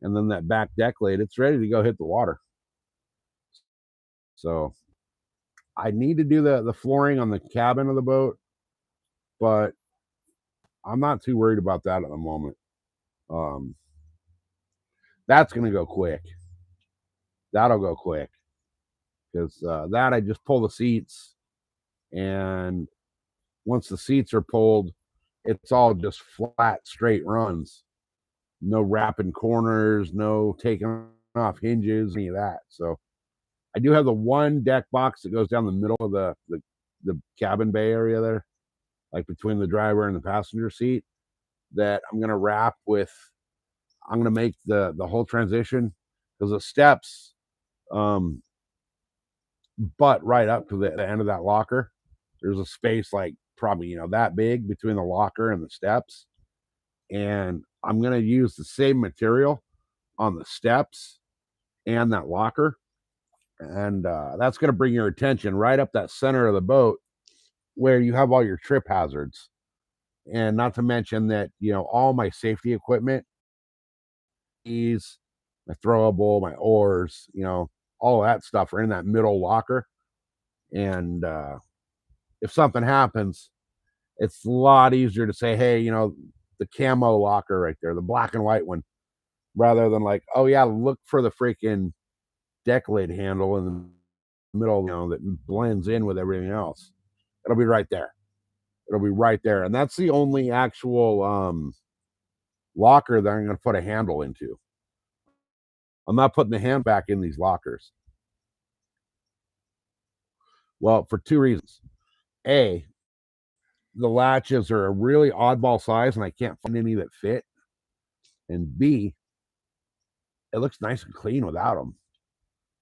and then that back deck lid, it's ready to go hit the water. So I need to do the flooring on the cabin of the boat, but I'm not too worried about that at the moment. That's going to go quick. That'll go quick because that I just pull the seats, and once the seats are pulled, it's all just flat, straight runs. No wrapping corners, no taking off hinges, any of that. So I do have the one deck box that goes down the middle of the cabin bay area there, like between the driver and the passenger seat, that I'm going to wrap with. I'm going to make the whole transition because the steps butt right up to the end of that locker. There's a space like probably that big between the locker and the steps, and I'm going to use the same material on the steps and that locker, and that's going to bring your attention right up that center of the boat where you have all your trip hazards. And not to mention that all my safety equipment, my throwable, my oars, all of that stuff are in that middle locker. And if something happens, it's a lot easier to say, hey, the camo locker right there, the black and white one, rather than like, oh yeah, look for the freaking deck lid handle in the middle, that blends in with everything else. It'll be right there. It'll be right there. And that's the only actual locker that I'm going to put a handle into. I'm not putting the hand back in these lockers. Well, for two reasons. A, the latches are a really oddball size and I can't find any that fit. And B, it looks nice and clean without them.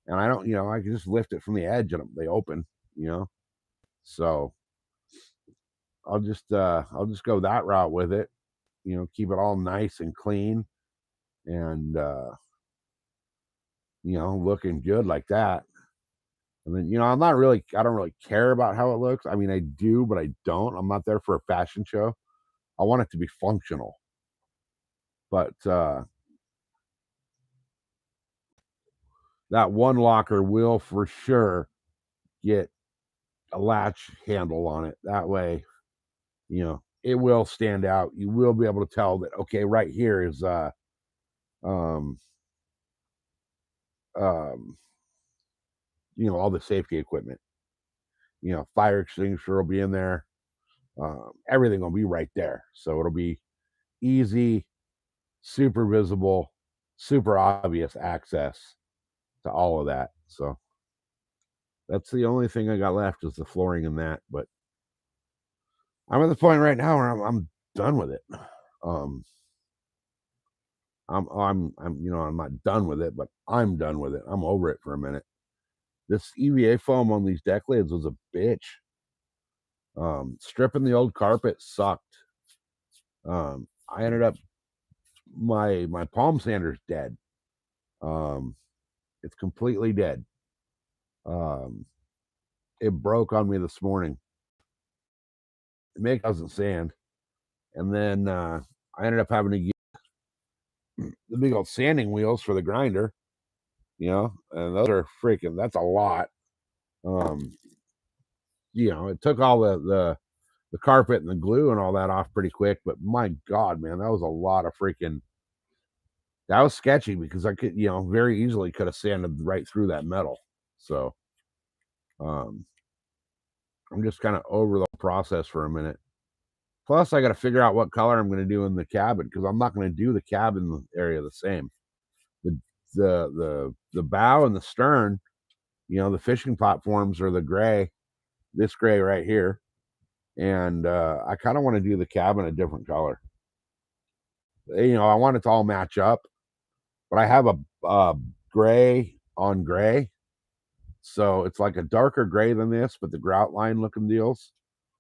And I don't, I can just lift it from the edge and they open, So I'll just go that route with it, keep it all nice and clean and looking good like that. And then, I don't really care about how it looks. I mean, I do, but I don't. I'm not there for a fashion show. I want it to be functional. But that one locker will for sure get a latch handle on it. That way, it will stand out. You will be able to tell that, okay, right here is all the safety equipment. Fire extinguisher will be in there. Everything will be right there. So it'll be easy, super visible, super obvious access to all of that. So that's the only thing I got left is the flooring and that. But I'm at the point right now where I'm done with it. I'm not done with it, but I'm done with it. I'm over it for a minute. This EVA foam on these deck lids was a bitch. Stripping the old carpet sucked. I ended up my palm sander's dead. It's completely dead. It broke on me this morning. It makes doesn't sand, and then I ended up having to use the big old sanding wheels for the grinder. And those are freaking. That's a lot. It took all the carpet and the glue and all that off pretty quick, but my God, man, that was a lot of freaking. That was sketchy because I could, very easily could have sanded right through that metal. So, I'm just kind of over the process for a minute. Plus, I got to figure out what color I'm going to do in the cabin because I'm not going to do the cabin area the same. The bow and the stern, the fishing platforms are the gray, this gray right here, and I kind of want to do the cabin a different color. I want it to all match up, but I have a gray on gray, so it's like a darker gray than this, but the grout line looking deals.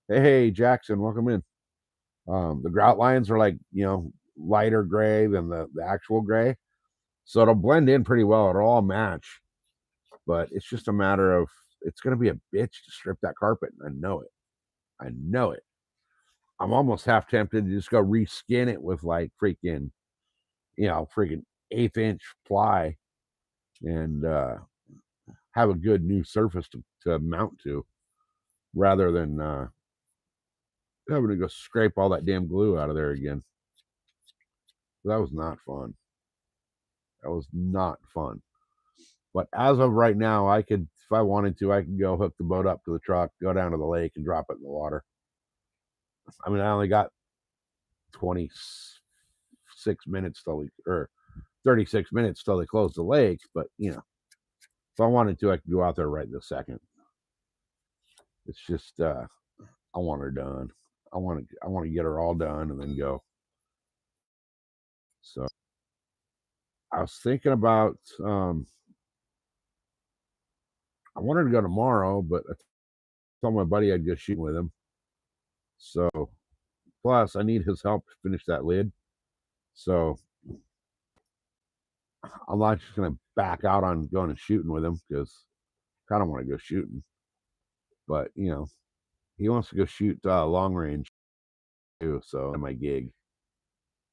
Hey, Jackson, welcome in. The grout lines are like, lighter gray than the actual gray. So it'll blend in pretty well. It'll all match. but it's just a matter of it's going to be a bitch to strip that carpet. I know it. I know it. I'm almost half tempted to just go reskin it with like freaking, freaking 1/8 inch ply and have a good new surface to mount to rather than having to go scrape all that damn glue out of there again. That was not fun. That was not fun. But as of right now, I could, if I wanted to, I could go hook the boat up to the truck, go down to the lake, and drop it in the water. I mean, I only got 26 minutes till or 36 minutes till they close the lake, but if I wanted to, I could go out there right this second. It's just I want her done. I want to get her all done and then go. So I was thinking about I wanted to go tomorrow, but I told my buddy I'd go shooting with him. So plus I need his help to finish that lid. So I'm not just gonna back out on going and shooting with him because I kind of want to go shooting. But he wants to go shoot long range too. So my gig,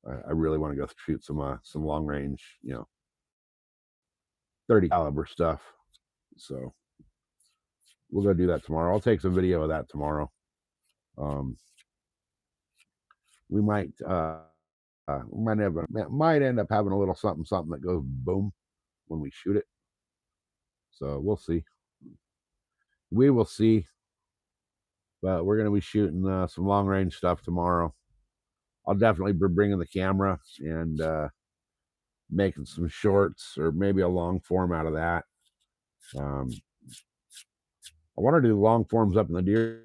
I really want to go shoot some long range, 30 caliber stuff. So we'll go do that tomorrow. I'll take some video of that tomorrow. We might might end up having a little something that goes boom when we shoot it. So we'll see. We will see. But we're going to be shooting some long range stuff tomorrow. I'll definitely be bringing the camera and making some shorts or maybe a long form out of that. I want to do long forms up in the deer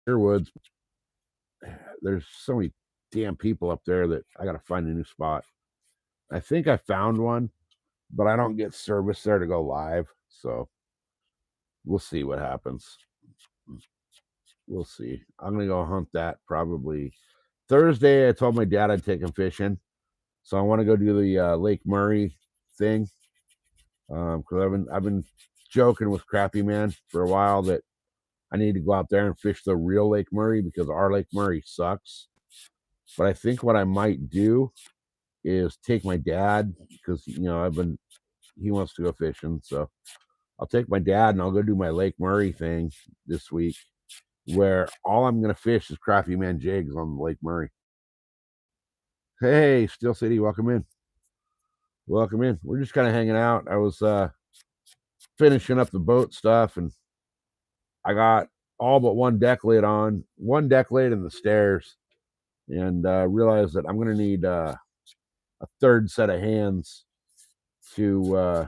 woods. There's so many damn people up there that I got to find a new spot. I think I found one, but I don't get service there to go live. So we'll see what happens. We'll see. I'm going to go hunt that probably Thursday. I told my dad I'd take him fishing. So I want to go do the Lake Murray thing. Because I've been joking with Crappy Man for a while that I need to go out there and fish the real Lake Murray because our Lake Murray sucks. But I think what I might do is take my dad because he wants to go fishing. So I'll take my dad and I'll go do my Lake Murray thing this week, where all I'm gonna fish is Crappy Man jigs on Lake Murray. Hey, Steel City, welcome in. Welcome in. We're just kind of hanging out. I was finishing up the boat stuff, and I got all but one deck lid on, one deck lid in the stairs, and realized that I'm going to need a third set of hands to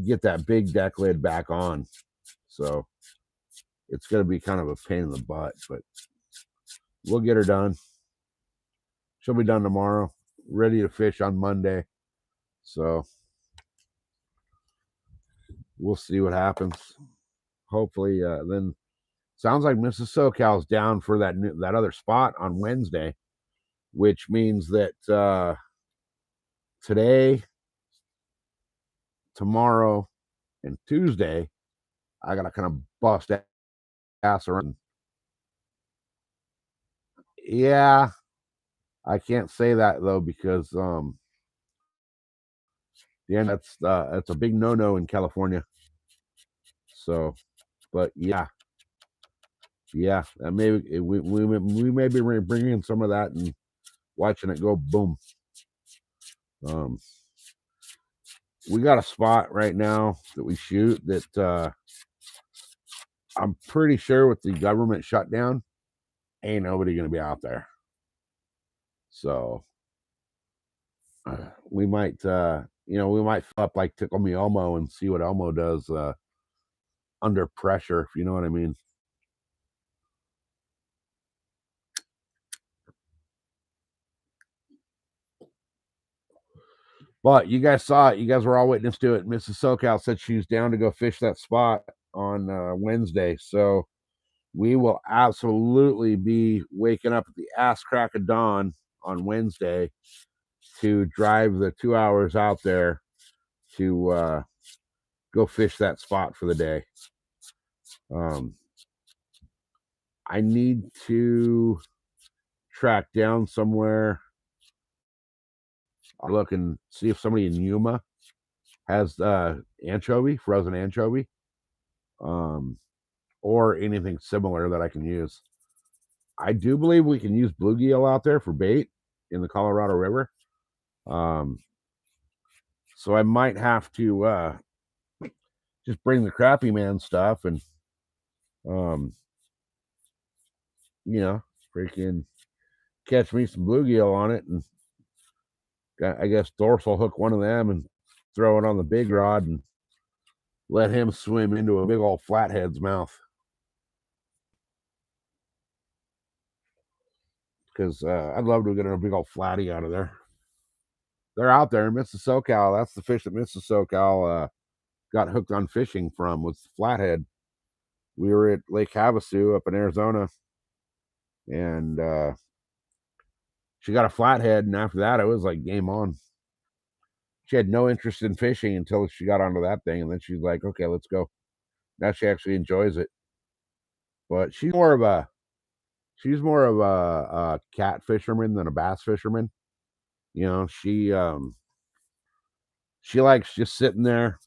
get that big deck lid back on. So it's going to be kind of a pain in the butt, but we'll get her done. She'll be done tomorrow, ready to fish on Monday. So we'll see what happens. Hopefully, then sounds like Mrs. SoCal's down for that other spot on Wednesday, which means that today, tomorrow, and Tuesday, I gotta kind of bust ass around. Yeah, I can't say that though because that's a big no-no in California. So, but yeah, maybe we may be bringing some of that and watching it go boom. We got a spot right now that we shoot that I'm pretty sure with the government shutdown, ain't nobody gonna be out there. So we might we might fill up like Tickle Me Elmo and see what Elmo does under pressure, if you know what I mean. But you guys saw it. You guys were all witness to it. Mrs. SoCal said she was down to go fish that spot on Wednesday. So we will absolutely be waking up at the ass crack of dawn on Wednesday to drive the 2 hours out there to go fish that spot for the day. I need to track down somewhere. I'll look and see if somebody in Yuma has anchovy, frozen anchovy, or anything similar that I can use. I do believe we can use bluegill out there for bait in the Colorado River. So I might have to just bring the Crappy Man stuff and, freaking catch me some bluegill on it, and I guess dorsal hook one of them and throw it on the big rod and let him swim into a big old flathead's mouth. Because I'd love to get a big old flatty out of there. They're out there in Mississauga. That's the fish that Mississauga got hooked on fishing from, was flathead. We were at Lake Havasu up in Arizona, and she got a flathead, and after that, it was like game on. She had no interest in fishing until she got onto that thing, and then she's like, okay, let's go. Now she actually enjoys it. But she's more of a cat fisherman than a bass fisherman. She likes just sitting there,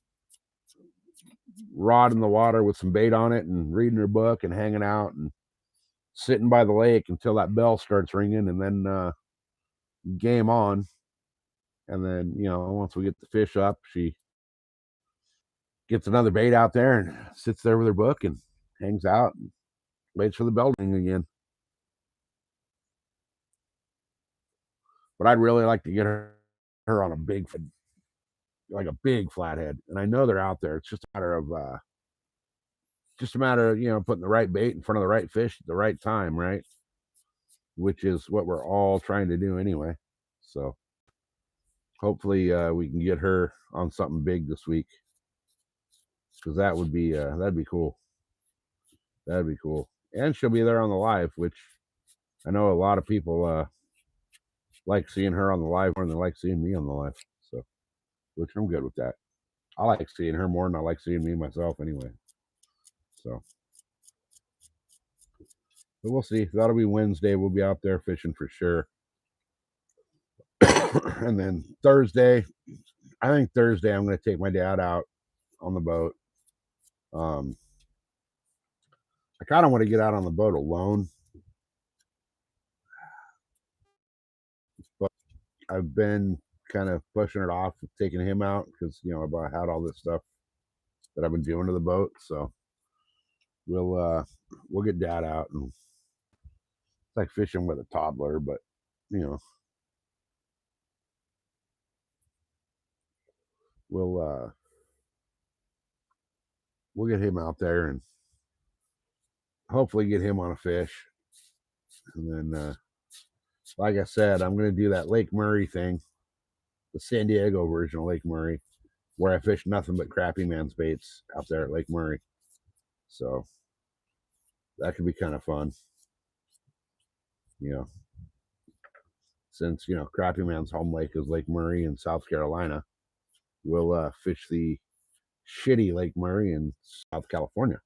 rod in the water with some bait on it, and reading her book and hanging out and sitting by the lake until that bell starts ringing, and then game on. And then, once we get the fish up, she gets another bait out there and sits there with her book and hangs out and waits for the bell to ring again. But I'd really like to get her on a big flathead. And I know they're out there. It's just a matter of putting the right bait in front of the right fish at the right time, right? Which is what we're all trying to do anyway. So hopefully we can get her on something big this week, because that would be that'd be cool. That'd be cool. And she'll be there on the live, which I know a lot of people like seeing her on the live more than they like seeing me on the live. So, which I'm good with that. I like seeing her more than I like seeing me myself anyway. So, but we'll see. That'll be Wednesday. We'll be out there fishing for sure. And then Thursday, I think Thursday I'm going to take my dad out on the boat. I kind of want to get out on the boat alone, but I've been kind of pushing it off, taking him out, because I had all this stuff that I've been doing to the boat. So we'll get dad out, and it's like fishing with a toddler, but we'll get him out there and hopefully get him on a fish. And then like I said, I'm going to do that Lake Murray thing, the San Diego version of Lake Murray, where I fish nothing but Crappy Man's baits out there at Lake Murray. So that could be kind of fun. Since Crappy Man's home lake is Lake Murray in South Carolina, we'll fish the shitty Lake Murray in South California.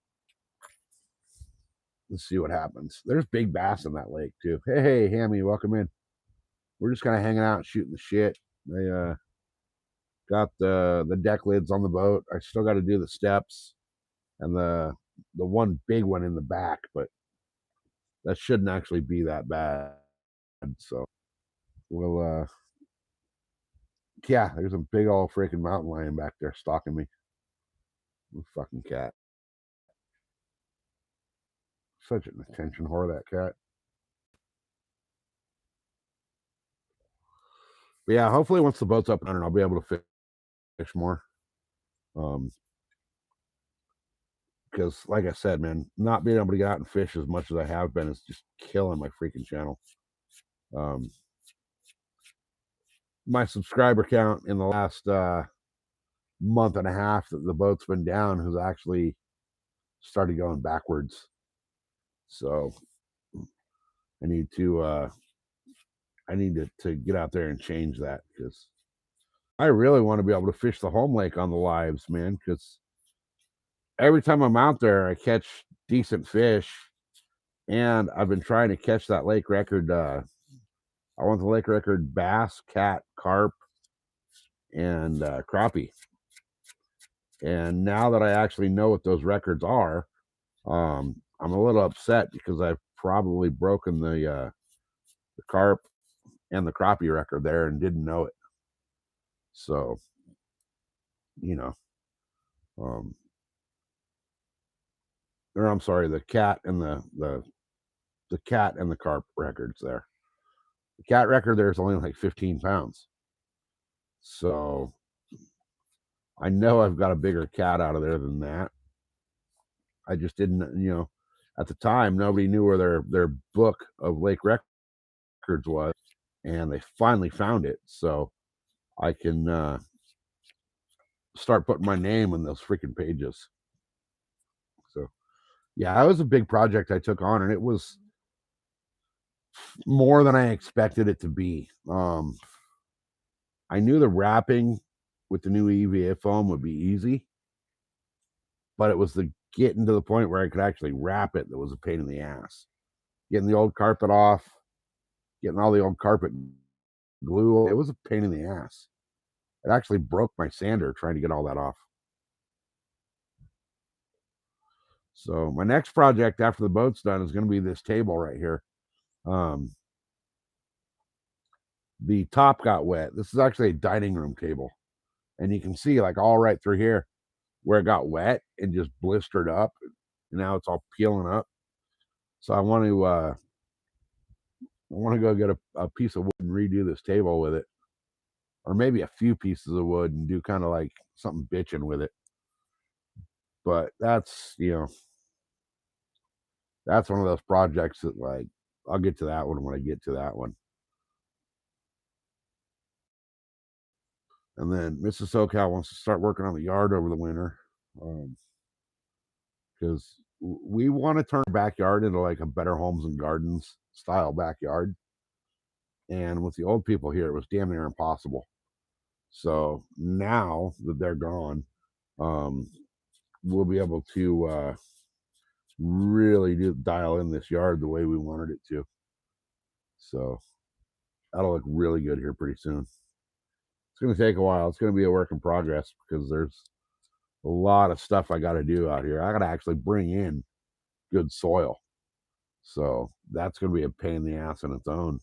Let's see what happens. There's big bass in that lake too. Hey, Hammy, welcome in. We're just kind of hanging out, shooting the shit. They got the deck lids on the boat. I still got to do the steps and the one big one in the back, but that shouldn't actually be that bad. So we'll yeah, there's a big old freaking mountain lion back there stalking me. Fucking cat. Such an attention whore, that cat. But yeah, hopefully once the boat's up and running, I'll be able to fish more. Because like I said, man, not being able to get out and fish as much as I have been is just killing my freaking channel. My subscriber count in the last month and a half that the boat's been down has actually started going backwards. So I need to get out there and change that, because I really want to be able to fish the home lake on the lives, man, because every time I'm out there, I catch decent fish, and I've been trying to catch that lake record. I want the lake record bass, cat, carp, and crappie. And now that I actually know what those records are, I'm a little upset because I've probably broken the carp and the crappie record there and didn't know it. So, you know, or I'm sorry, the cat and the cat and the carp records there. The cat record there is only like 15 pounds. So I know I've got a bigger cat out of there than that. I just didn't, at the time, nobody knew where their book of lake records was, and they finally found it. So I can start putting my name on those freaking pages. So, yeah, that was a big project I took on, and it was more than I expected it to be. I knew the wrapping with the new EVA foam would be easy, but it was the getting to the point where I could actually wrap it that was a pain in the ass. Getting the old carpet off, getting all the old carpet glue, it was a pain in the ass. It actually broke my sander trying to get all that off. So my next project after the boat's done is going to be this table right here. The top got wet. This is actually a dining room table, and you can see like all right through here where it got wet and just blistered up. And now it's all peeling up. So I want to go get a piece of wood and redo this table with it, or maybe a few pieces of wood and do kind of like something bitching with it. But that's that's one of those projects that, like, I'll get to that one when I get to that one. And then Mrs. SoCal wants to start working on the yard over the winter, because we want to turn our backyard into like a Better Homes and Gardens style backyard. And with the old people here, it was damn near impossible. So now that they're gone, we'll be able to really dial in this yard the way we wanted it to. So that'll look really good here pretty soon. It's going to take a while. It's going to be a work in progress because there's a lot of stuff I got to do out here. I got to actually bring in good soil. So that's going to be a pain in the ass on its own.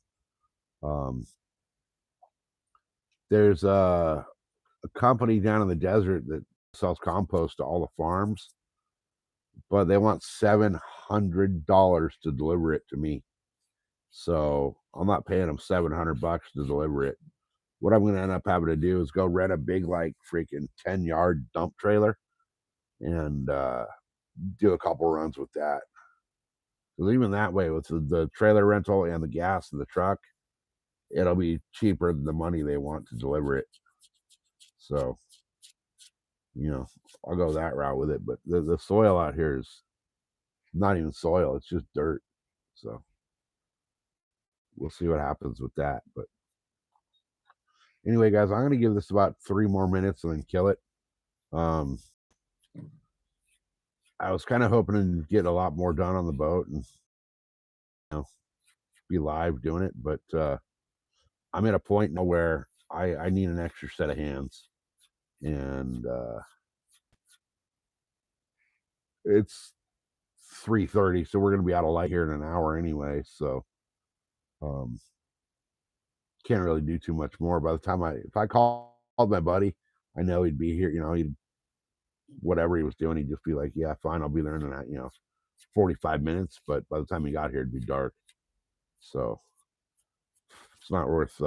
There's a company down in the desert that sells compost to all the farms, but they want $700 to deliver it to me. So I'm not paying them $700 to deliver it. What I'm going to end up having to do is go rent a big, like, freaking 10-yard dump trailer and do a couple runs with that. Because even that way, with the trailer rental and the gas in the truck, it'll be cheaper than the money they want to deliver it. So, I'll go that route with it. But the soil out here is not even soil, it's just dirt. So we'll see what happens with that. But anyway, guys, I'm going to give this about 3 more minutes and then kill it. I was kind of hoping to get a lot more done on the boat and be live doing it, but I'm at a point now where I need an extra set of hands, and it's 3:30, so we're going to be out of light here in an hour anyway. So can't really do too much more. By the time if I called my buddy, I know he'd be here. He'd whatever he was doing, he'd just be like, "Yeah, fine, I'll be there in that 45 minutes." But by the time he got here, it'd be dark. So it's not worth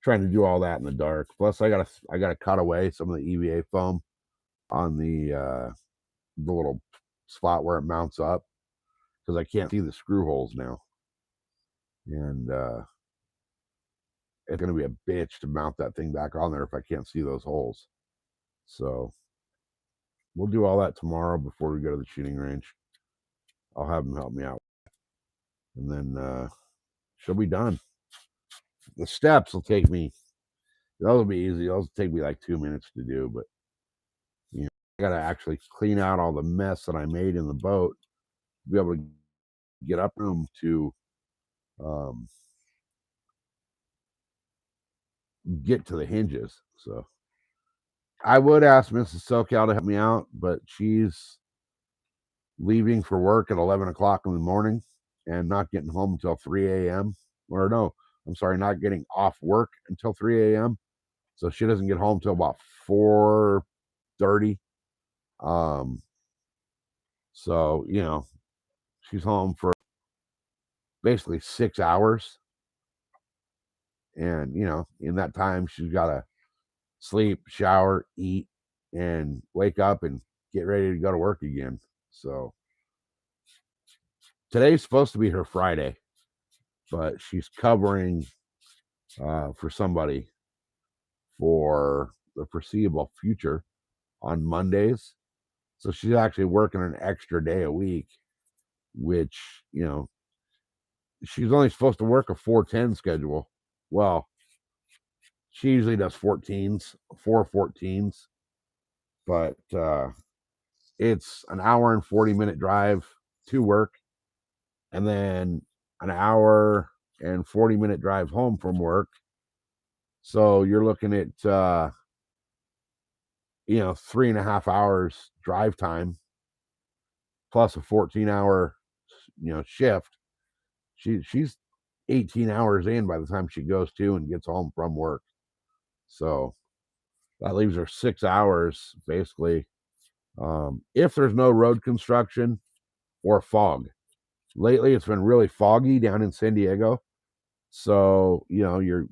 trying to do all that in the dark. Plus, I gotta cut away some of the EVA foam on the little spot where it mounts up because I can't see the screw holes now, and it's gonna be a bitch to mount that thing back on there if I can't see those holes. So we'll do all that tomorrow before we go to the shooting range. I'll have them help me out, and then she'll be done. The steps will take me. Those will be easy. Those will take me like 2 minutes to do, but I got to actually clean out all the mess that I made in the boat to be able to get up room to um, get to the hinges. So I would ask Mrs. SoCal to help me out, but she's leaving for work at 11 o'clock in the morning and not getting home until 3 a.m. Or no, I'm sorry, not getting off work until 3 a.m. So she doesn't get home till about 4:30. Um, so she's home for basically 6 hours, and in that time she's got to sleep, shower, eat, and wake up and get ready to go to work again. So today's supposed to be her Friday, but she's covering for somebody for the foreseeable future on Mondays. So she's actually working an extra day a week, which, she's only supposed to work a 410 schedule. Well, she usually does 14s, 4 14s, but it's an hour and 40-minute drive to work, and then an hour and 40-minute drive home from work. So you're looking at 3.5 hours drive time plus a 14-hour shift. She's 18 hours in by the time she goes to and gets home from work. So that leaves her 6 hours basically. If there's no road construction or fog. Lately it's been really foggy down in San Diego. So, you're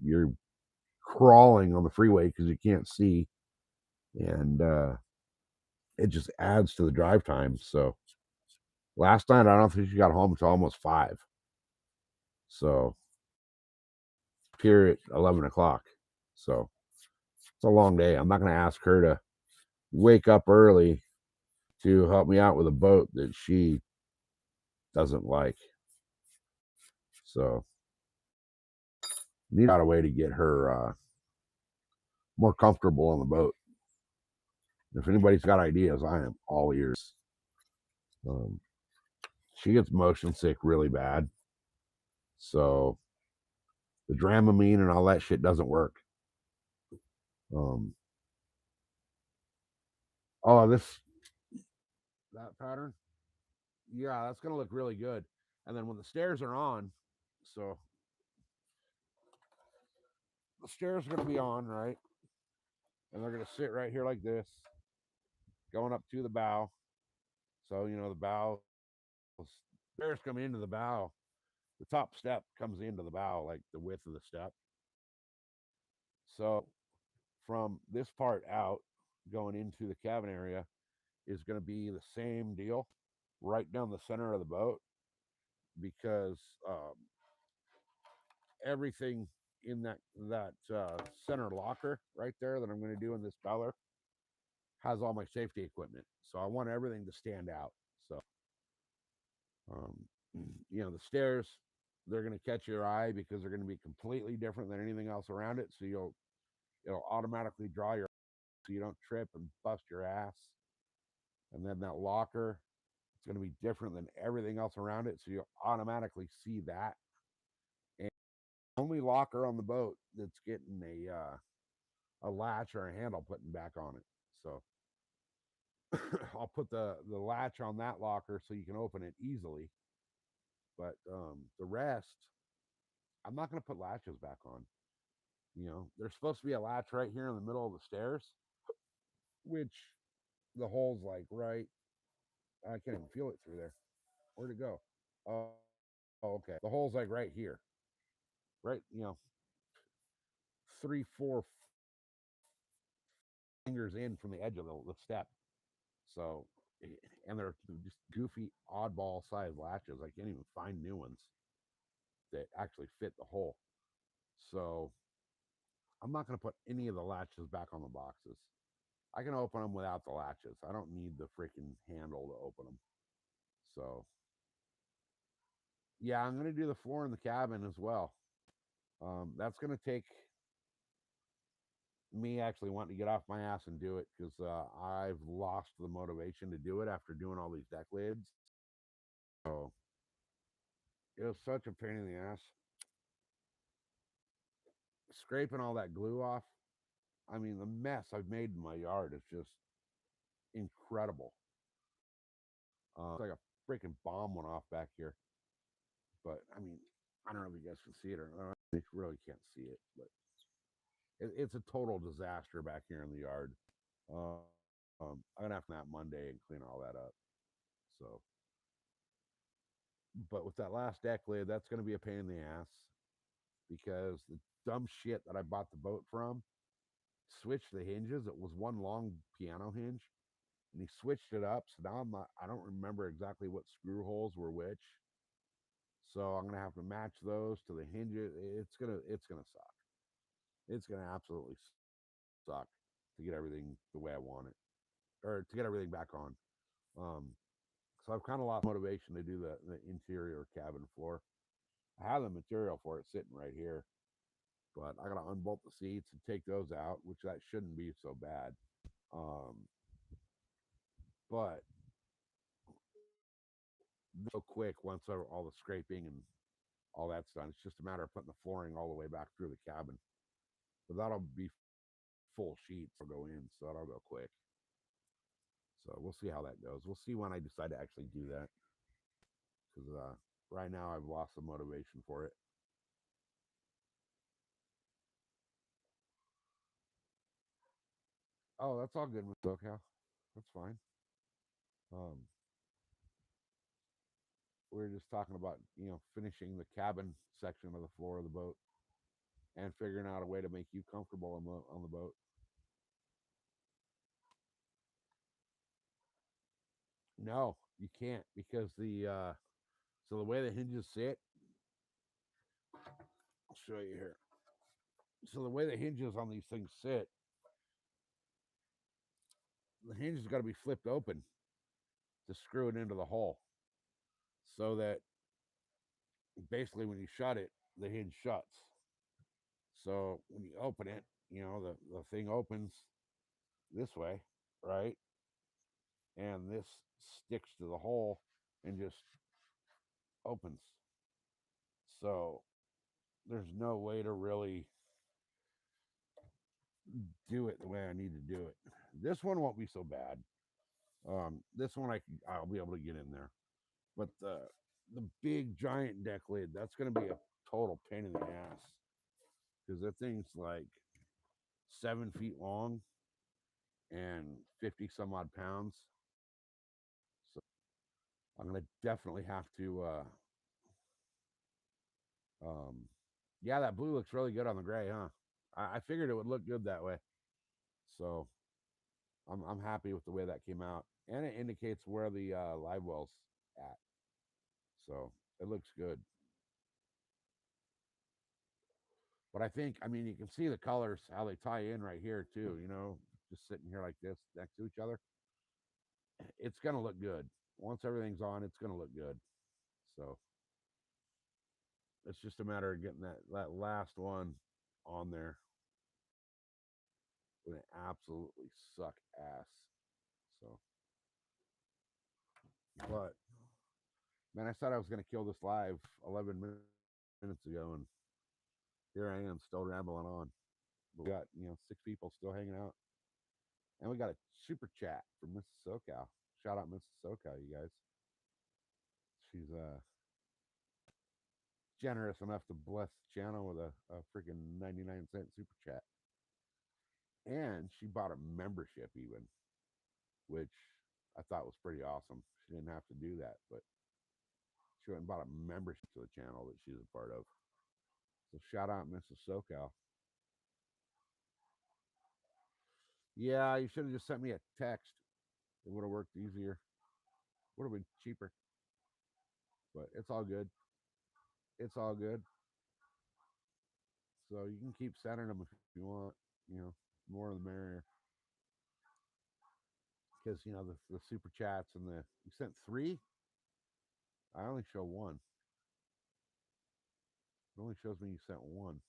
crawling on the freeway because you can't see, and it just adds to the drive time. So last night I don't think she got home until almost 5. So here at 11 o'clock. So it's a long day. I'm not going to ask her to wake up early to help me out with a boat that she doesn't like. So need out a way to get her more comfortable on the boat. If anybody's got ideas, I am all ears. Um, she gets motion sick really bad, so the Dramamine and all that shit doesn't work. Um, oh, that pattern, yeah, that's gonna look really good. And then when the stairs are on, so the stairs are gonna be on, right, and they're gonna sit right here like this, going up to the bow. So the bow stairs come into the bow. The top step comes into the bow, like the width of the step. So from this part out, going into the cabin area, is going to be the same deal right down the center of the boat, because everything in that center locker right there that I'm going to do in this Beller has all my safety equipment. So I want everything to stand out. So um, the stairs, they're going to catch your eye because they're going to be completely different than anything else around it. So it'll automatically draw your so you don't trip and bust your ass. And then that locker, it's going to be different than everything else around it. So you'll automatically see that. And only locker on the boat that's getting a latch or a handle putting back on it. So I'll put the latch on that locker so you can open it easily. But the rest, I'm not going to put latches back on. There's supposed to be a latch right here in the middle of the stairs, which the hole's like right. I can't even feel it through there. Where'd it go? Oh, okay. The hole's like right here, right? 3, 4 fingers in from the edge of the step. So, and they're just goofy, oddball size latches. I can't even find new ones that actually fit the hole. So, I'm not going to put any of the latches back on the boxes. I can open them without the latches. I don't need the freaking handle to open them. So, yeah, I'm going to do the floor in the cabin as well. That's going to take me actually wanting to get off my ass and do it because I've lost the motivation to do it after doing all these deck lids. So it was such a pain in the ass. Scraping all that glue off. I mean, the mess I've made in my yard is just incredible. It's like a freaking bomb went off back here. But I mean, I don't know if you guys can see it or not. You really can't see it, but it's a total disaster back here in the yard. I'm gonna have to that Monday and clean all that up. So, but with that last deck lid, that's gonna be a pain in the ass because the dumb shit that I bought the boat from switched the hinges. It was one long piano hinge, and he switched it up. So now I don't remember exactly what screw holes were which. So I'm gonna have to match those to the hinges. It's gonna suck. It's gonna absolutely suck to get everything the way I want it, or to get everything back on. Um, so I've kind of lost motivation to do the interior cabin floor. I have the material for it sitting right here, but I gotta unbolt the seats and take those out, which that shouldn't be so bad. Um, but so quick once all the scraping and all that's done, it's just a matter of putting the flooring all the way back through the cabin. But that'll be full sheets will go in, so that'll go quick. So we'll see how that goes. We'll see when I decide to actually do that, because right now I've lost the motivation for it. Oh, that's all good with SoCal. That's fine. Um, we were just talking about finishing the cabin section of the floor of the boat and figuring out a way to make you comfortable on the boat. No, you can't because the way the hinges sit. I'll show you here. So the way the hinges on these things sit, the hinge has got to be flipped open to screw it into the hole, so that basically when you shut it, the hinge shuts. So when you open it, the thing opens this way, right? And this sticks to the hole and just opens. So there's no way to really do it the way I need to do it. This one won't be so bad. This one I'll be able to get in there, but the big giant deck lid, that's going to be a total pain in the ass because that thing's like 7 feet long and 50 some odd pounds. So I'm going to definitely have to. Yeah, that blue looks really good on the gray, huh? I figured it would look good that way. So I'm happy with the way that came out, and it indicates where the live well's at. So it looks good. But I mean, you can see the colors how they tie in right here too. Just sitting here like this next to each other. It's gonna look good once everything's on. It's gonna look good. So it's just a matter of getting that last one on there. Would absolutely suck ass. So, but man, I said I was gonna kill this live 11 minutes ago, and here I am still rambling on. But we got 6 people still hanging out, and we got a super chat from Mrs. SoCal. Shout out Mrs. SoCal, you guys. She's generous enough to bless the channel with a freaking 99-cent super chat, and she bought a membership even, which I thought was pretty awesome. She didn't have to do that, but she went and bought a membership to the channel that she's a part of. So shout out Mrs. SoCal. Yeah, you should have just sent me a text. It would have worked easier. Would have been cheaper. But it's all good. It's all good. So you can keep sending them if you want. More the merrier. Because the super chats and you sent 3. I only show 1. It only shows me you sent 1.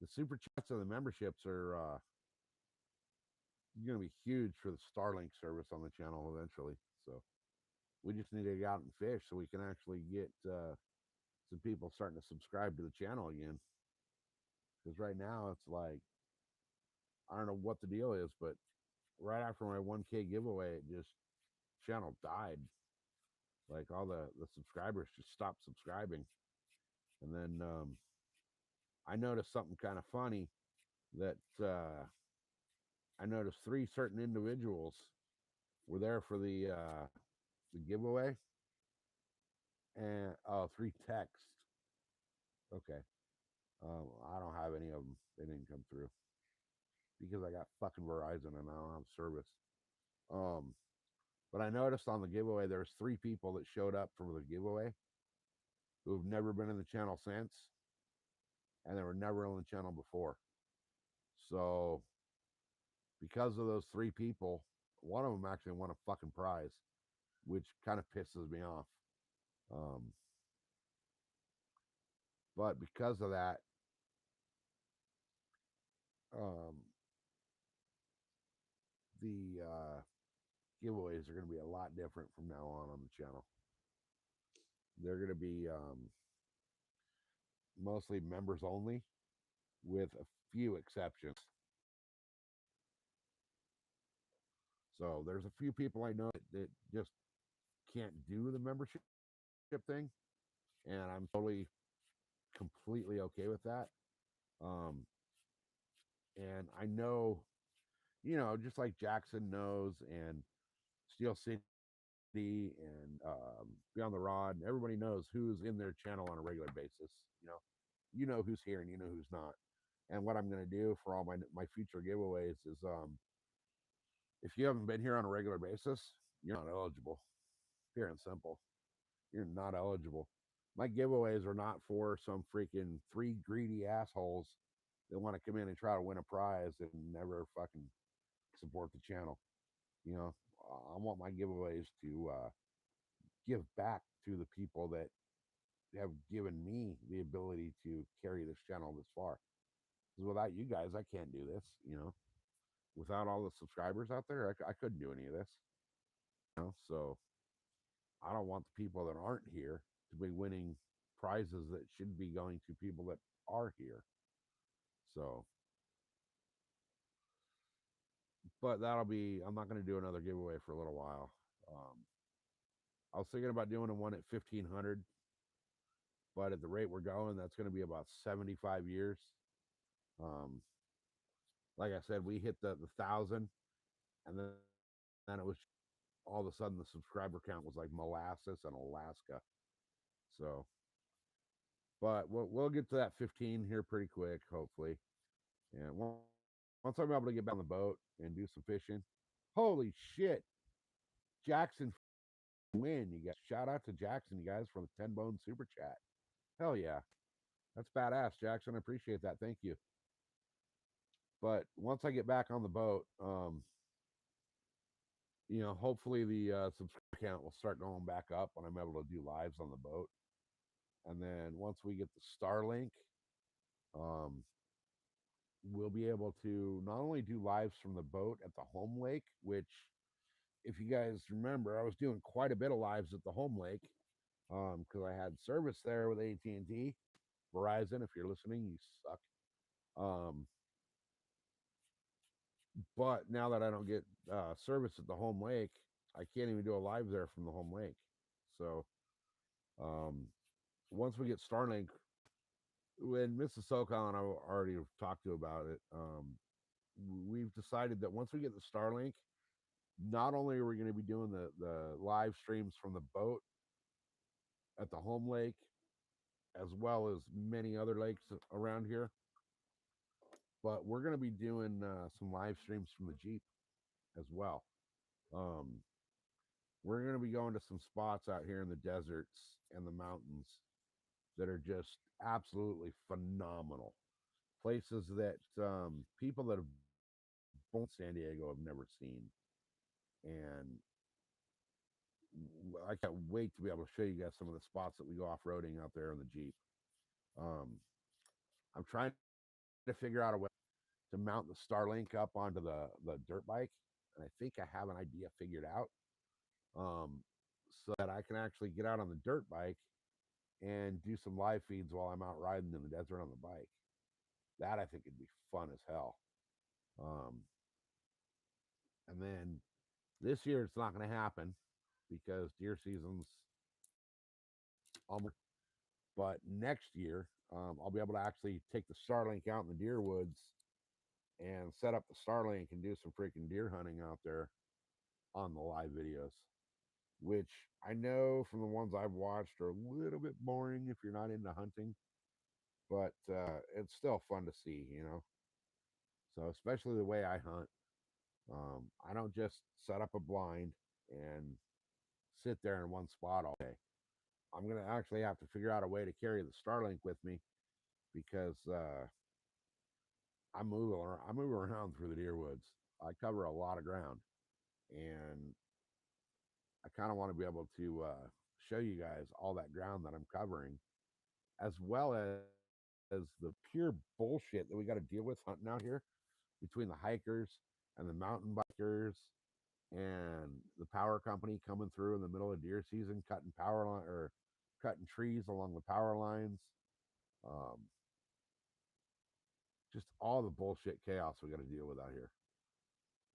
The super chats and the memberships are going to be huge for the Starlink service on the channel eventually. So we just need to get out and fish so we can actually get some people starting to subscribe to the channel again. Because right now it's like, I don't know what the deal is, but right after my 1K giveaway, it just channel died. Like all the subscribers just stopped subscribing. And then I noticed something kind of funny that I noticed 3 certain individuals were there for the giveaway, and 3 texts. Okay, I don't have any of them. They didn't come through because I got fucking Verizon and I don't have service. Um, but I noticed on the giveaway there was 3 people that showed up for the giveaway who've never been in the channel since, and they were never on the channel before. So because of those 3 people, one of them actually won a fucking prize, which kind of pisses me off. Um, but because of that, um, the giveaways are going to be a lot different from now on the channel. They're going to be mostly members only, with a few exceptions. So there's a few people I know that just can't do the membership thing, and I'm totally, completely okay with that. Um, and I know, just like Jackson knows, and Steel City and Beyond the Rod, and everybody knows who's in their channel on a regular basis. You know who's here and you know who's not. And what I'm going to do for all my future giveaways is, if you haven't been here on a regular basis, you're not eligible. Pure and simple. You're not eligible. My giveaways are not for some freaking 3 greedy assholes that want to come in and try to win a prize and never fucking support the channel. I want my giveaways to give back to the people that have given me the ability to carry this channel this far. Because without you guys, I can't do this. Without all the subscribers out there, I couldn't do any of this. So I don't want the people that aren't here to be winning prizes that should be going to people that are here. So, but I'm not going to do another giveaway for a little while. I was thinking about doing one at 1,500, but at the rate we're going, that's going to be about 75 years. Um, like I said, we hit the 1,000, and then it was all of a sudden the subscriber count was like molasses in Alaska. So, but we'll get to that 15 here pretty quick, hopefully. And once I'm able to get back on the boat and do some fishing, holy shit, Jackson win, you guys. Shout out to Jackson, you guys, for the 10 bone super chat. Hell yeah. That's badass, Jackson. I appreciate that. Thank you. But once I get back on the boat, hopefully the subscriber count will start going back up when I'm able to do lives on the boat. And then once we get the Starlink, we'll be able to not only do lives from the boat at the home lake, which, if you guys remember, I was doing quite a bit of lives at the home lake because I had service there with AT&T. Verizon, if you're listening, you suck. But now that I don't get service at the home lake, I can't even do a live there from the home lake. So once we get Starlink, when Mississauga and I already talked to about it, we've decided that once we get the Starlink, not only are we going to be doing the live streams from the boat at the home lake, as well as many other lakes around here, but we're going to be doing some live streams from the Jeep as well. We're going to be going to some spots out here in the deserts and the mountains that are just absolutely phenomenal. Places that people that have been in San Diego have never seen. And I can't wait to be able to show you guys some of the spots that we go off-roading out there in the Jeep. I'm trying to figure out a way to mount the Starlink up onto the dirt bike, and I think I have an idea figured out. Um, so that I can actually get out on the dirt bike and do some live feeds while I'm out riding in the desert on the bike. That I think would be fun as hell. Um, and then this year it's not going to happen because deer season's almost. But next year, I'll be able to actually take the Starlink out in the deer woods and set up the Starlink and do some freaking deer hunting out there on the live videos, which I know from the ones I've watched are a little bit boring if you're not into hunting, but it's still fun to see, you know. So especially the way I hunt, I don't just set up a blind and sit there in one spot all day. I'm gonna actually have to figure out a way to carry the Starlink with me because I move around through the deer woods. I cover a lot of ground, and I kind of want to be able to show you guys all that ground that I'm covering, as well as the pure bullshit that we got to deal with hunting out here between the hikers and the mountain bikers and the power company coming through in the middle of deer season, cutting power line or cutting trees along the power lines. Um, just all the bullshit chaos we got to deal with out here.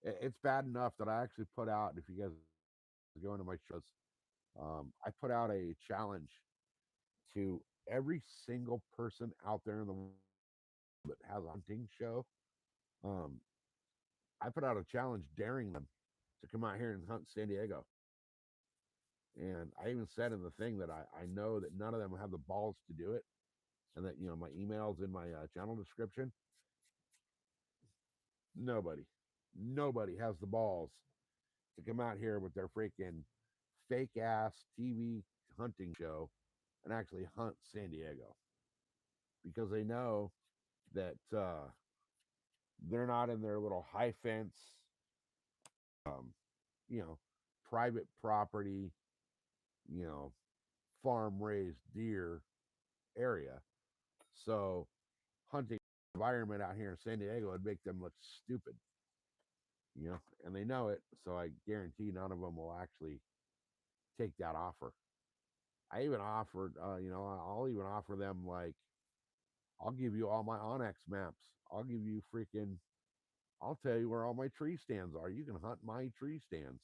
It's bad enough that I actually put out. If you guys go into my shows, I put out a challenge to every single person out there in the world that has a hunting show. Um, I put out a challenge daring them to come out here and hunt San Diego. And I even said in the thing that I know that none of them have the balls to do it, and that, you know, my email's in my channel description. Nobody, nobody has the balls to come out here with their freaking fake ass TV hunting show and actually hunt San Diego because they know that they're not in their little high fence, um, you know, private property, you know, farm raised deer area. So hunting environment out here in San Diego would make them look stupid, you know, and they know it. So I guarantee none of them will actually take that offer. I even offered, you know, I'll even offer them like, I'll give you all my Onyx maps. I'll give you freaking, I'll tell you where all my tree stands are. You can hunt my tree stands.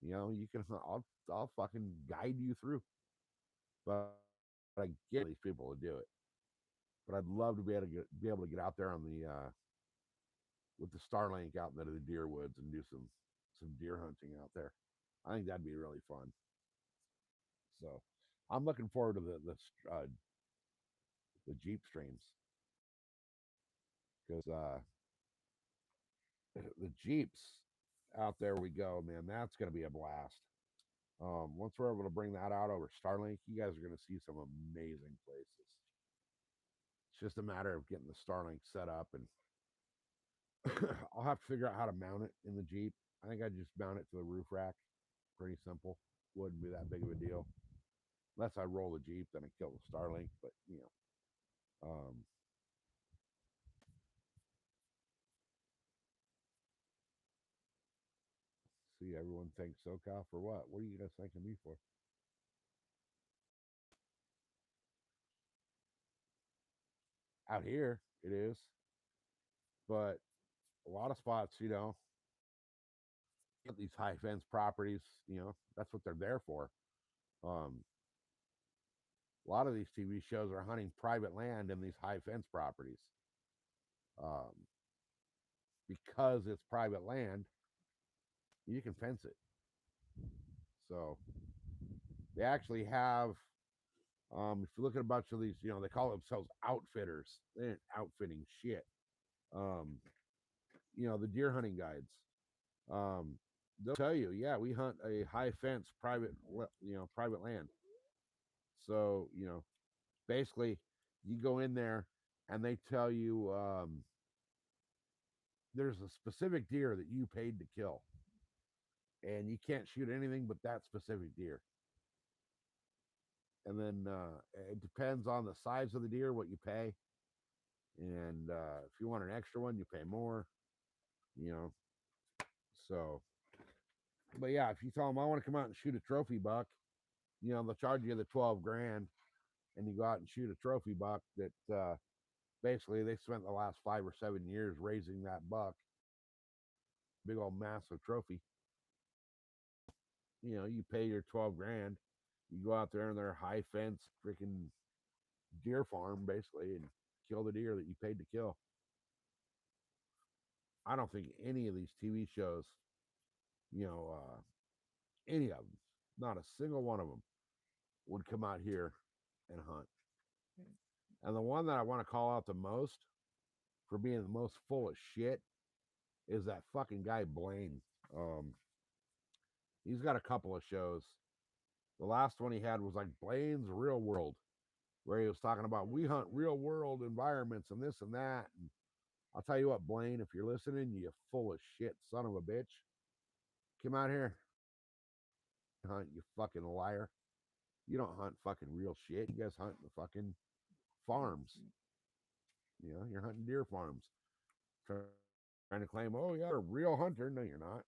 You know, you can hunt, I'll fucking guide you through. But I get these people to do it. But I'd love to be able to get out there on the with the Starlink out into the deer woods and do some deer hunting out there. I think that'd be really fun. So I'm looking forward to the Jeep streams because the Jeeps out there we go, man. That's going to be a blast. Once we're able to bring that out over Starlink, you guys are going to see some amazing places. It's just a matter of getting the Starlink set up, and I'll have to figure out how to mount it in the Jeep. I think I'd just mount it to the roof rack. Pretty simple. Wouldn't be that big of a deal. Unless I roll the Jeep, then I kill the Starlink. But you know, see, everyone thinks SoCal for what? What are you guys thanking me for? Out here, it is, but a lot of spots, you know, these high fence properties, you know, that's what they're there for. Um, a lot of these TV shows are hunting private land in these high fence properties. Um, because it's private land, you can fence it. So they actually have, if you look at a bunch of these, you know, they call themselves outfitters. They ain't outfitting shit. Um, you know, the deer hunting guides. They'll tell you, yeah, we hunt a high fence private, you know, private land. So, you know, basically you go in there and they tell you there's a specific deer that you paid to kill and you can't shoot anything but that specific deer. And then it depends on the size of the deer, what you pay. And if you want an extra one, you pay more. You know, so. But yeah, if you tell them I want to come out and shoot a trophy buck, they'll charge you the 12 grand, and you go out and shoot a trophy buck that basically they spent the last 5 or 7 years raising that buck, big old massive trophy. You pay your 12 grand, you go out there in their high fence freaking deer farm basically and kill the deer that you paid to kill. I don't think any of these TV shows, any of them, not a single one of them, would come out here and hunt. And the one that I want to call out the most for being the most full of shit is that fucking guy Blaine. Um, he's got a couple of shows. The last one he had was like Blaine's Real World, where he was talking about we hunt real world environments and this and that. And I'll tell you what, Blaine, if you're listening, you full of shit, son of a bitch. Come out here, hunt, you fucking liar. You don't hunt fucking real shit. You guys hunt the fucking farms. You're hunting deer farms. Trying to claim, oh, yeah, you're a real hunter. No, you're not.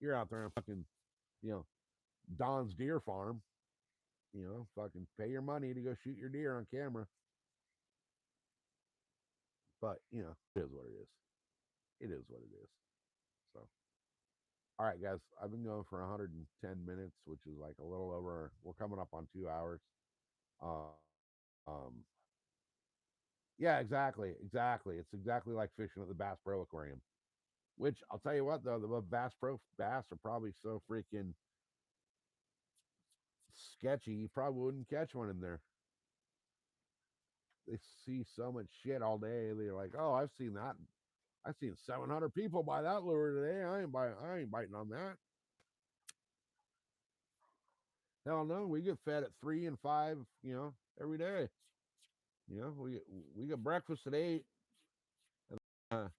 You're out there on fucking, Don's Deer Farm. Fucking pay your money to go shoot your deer on camera. But, it is what it is. It is what it is. So, all right, guys, I've been going for 110 minutes, which is like a little over, we're coming up on 2 hours. Um, yeah, exactly. It's exactly like fishing at the Bass Pro Aquarium, which I'll tell you what, though, the Bass Pro bass are probably so freaking sketchy, you probably wouldn't catch one in there. They see so much shit all day. They're like, oh, I've seen that. I've seen 700 people buy that lure today. I ain't biting on that. Hell no, we get fed at 3 and 5, every day. We get breakfast at 8. And,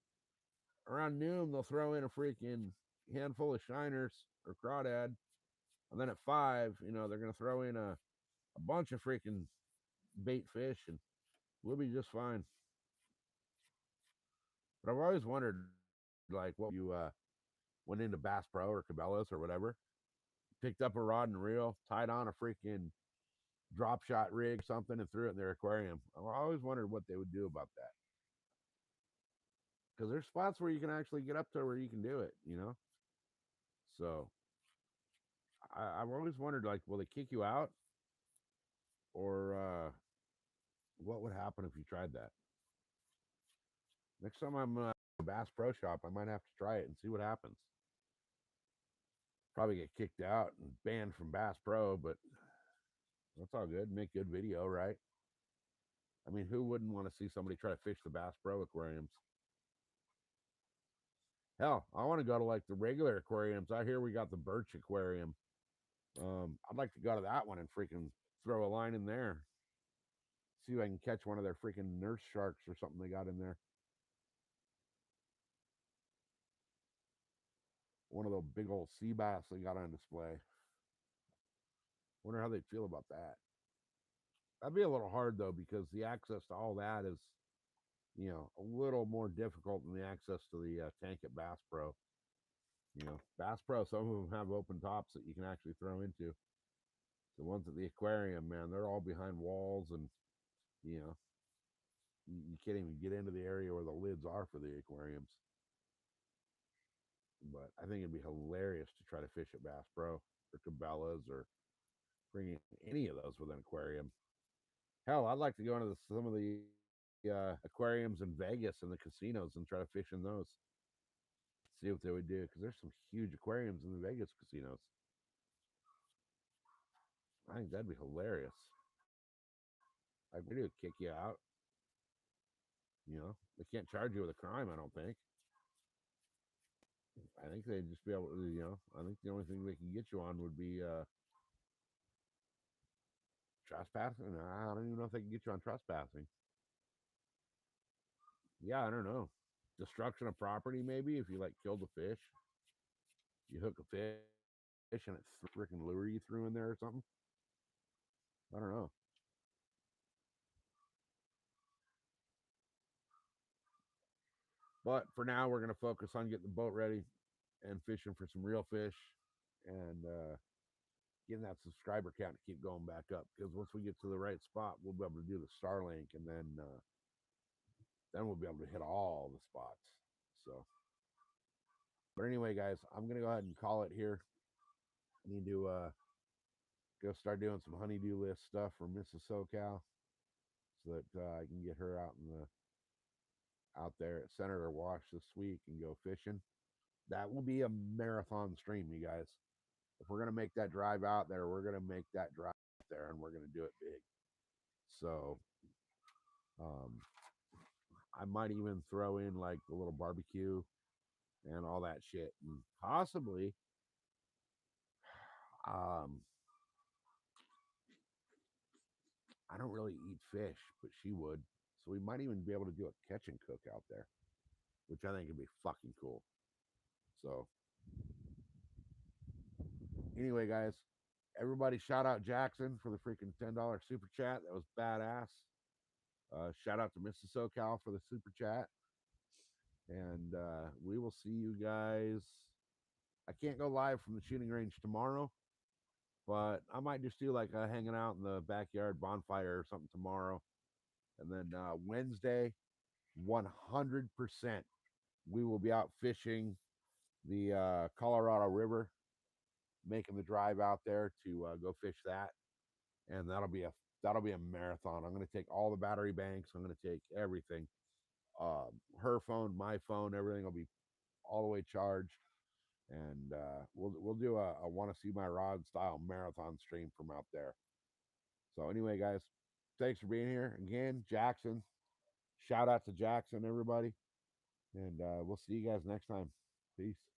around noon, they'll throw in a freaking handful of shiners or crawdad. And then at 5, they're going to throw in a bunch of freaking bait fish, and we'll be just fine. But I've always wondered, like, what you went into Bass Pro or Cabela's or whatever, picked up a rod and reel, tied on a freaking drop shot rig, something, and threw it in their aquarium. I always wondered what they would do about that. Because there's spots where you can actually get up to where you can do it, So I've always wondered, like, will they kick you out? Or what would happen if you tried that? Next time I'm a Bass Pro Shop, I might have to try it and see what happens. Probably get kicked out and banned from Bass Pro, but that's all good. Make good video, right? I mean, who wouldn't want to see somebody try to fish the Bass Pro aquariums? Hell, I want to go to like the regular aquariums. I hear we got the Birch Aquarium. I'd like to go to that one and freaking throw a line in there. See if I can catch one of their freaking nurse sharks or something they got in there. One of those big old sea bass they got on display. Wonder how they'd feel about that. That'd be a little hard though, because the access to all that is, a little more difficult than the access to the tank at Bass Pro. Bass Pro, some of them have open tops that you can actually throw into. The ones at the aquarium, man, they're all behind walls, and you can't even get into the area where the lids are for the aquariums. But I think it'd be hilarious to try to fish at Bass Pro or Cabela's or bringing any of those with an aquarium. Hell, I'd like to go into some of the aquariums in Vegas and the casinos and try to fish in those. See what they would do, because there's some huge aquariums in the Vegas casinos. I think that'd be hilarious. Like, they would kick you out. They can't charge you with a crime, I don't think. I think they'd just be able to, I think the only thing they can get you on would be trespassing. I don't even know if they can get you on trespassing. Yeah, I don't know. Destruction of property, maybe, if you like killed a fish. You hook a fish and it freaking lure you through in there or something. I don't know. But for now, we're going to focus on getting the boat ready and fishing for some real fish and getting that subscriber count to keep going back up. Because once we get to the right spot, we'll be able to do the Starlink, and then we'll be able to hit all the spots. So, but anyway, guys, I'm gonna go ahead and call it here. I need to go start doing some honeydew list stuff for Mrs. SoCal, so that I can get her out there at Senator Wash this week and go fishing. That will be a marathon stream, you guys. If we're gonna make that drive out there, we're gonna make that drive out there, and we're gonna do it big. So, um, I might even throw in like the little barbecue and all that shit, and possibly, um, I don't really eat fish, but she would, so we might even be able to do a catch and cook out there, which I think would be fucking cool. So, anyway, guys, everybody shout out Jackson for the freaking $10 super chat. That was badass. Shout out to Mrs. SoCal for the super chat. And we will see you guys. I can't go live from the shooting range tomorrow, but I might just do like a hanging out in the backyard bonfire or something tomorrow. And then Wednesday, 100%, we will be out fishing the Colorado River, making the drive out there to go fish that. And that'll be a marathon. I'm going to take all the battery banks. I'm going to take everything. Her phone, my phone, everything will be all the way charged. And we'll do a want to see my rod style marathon stream from out there. So anyway, guys, thanks for being here again, Jackson. Shout out to Jackson, everybody, and we'll see you guys next time. Peace.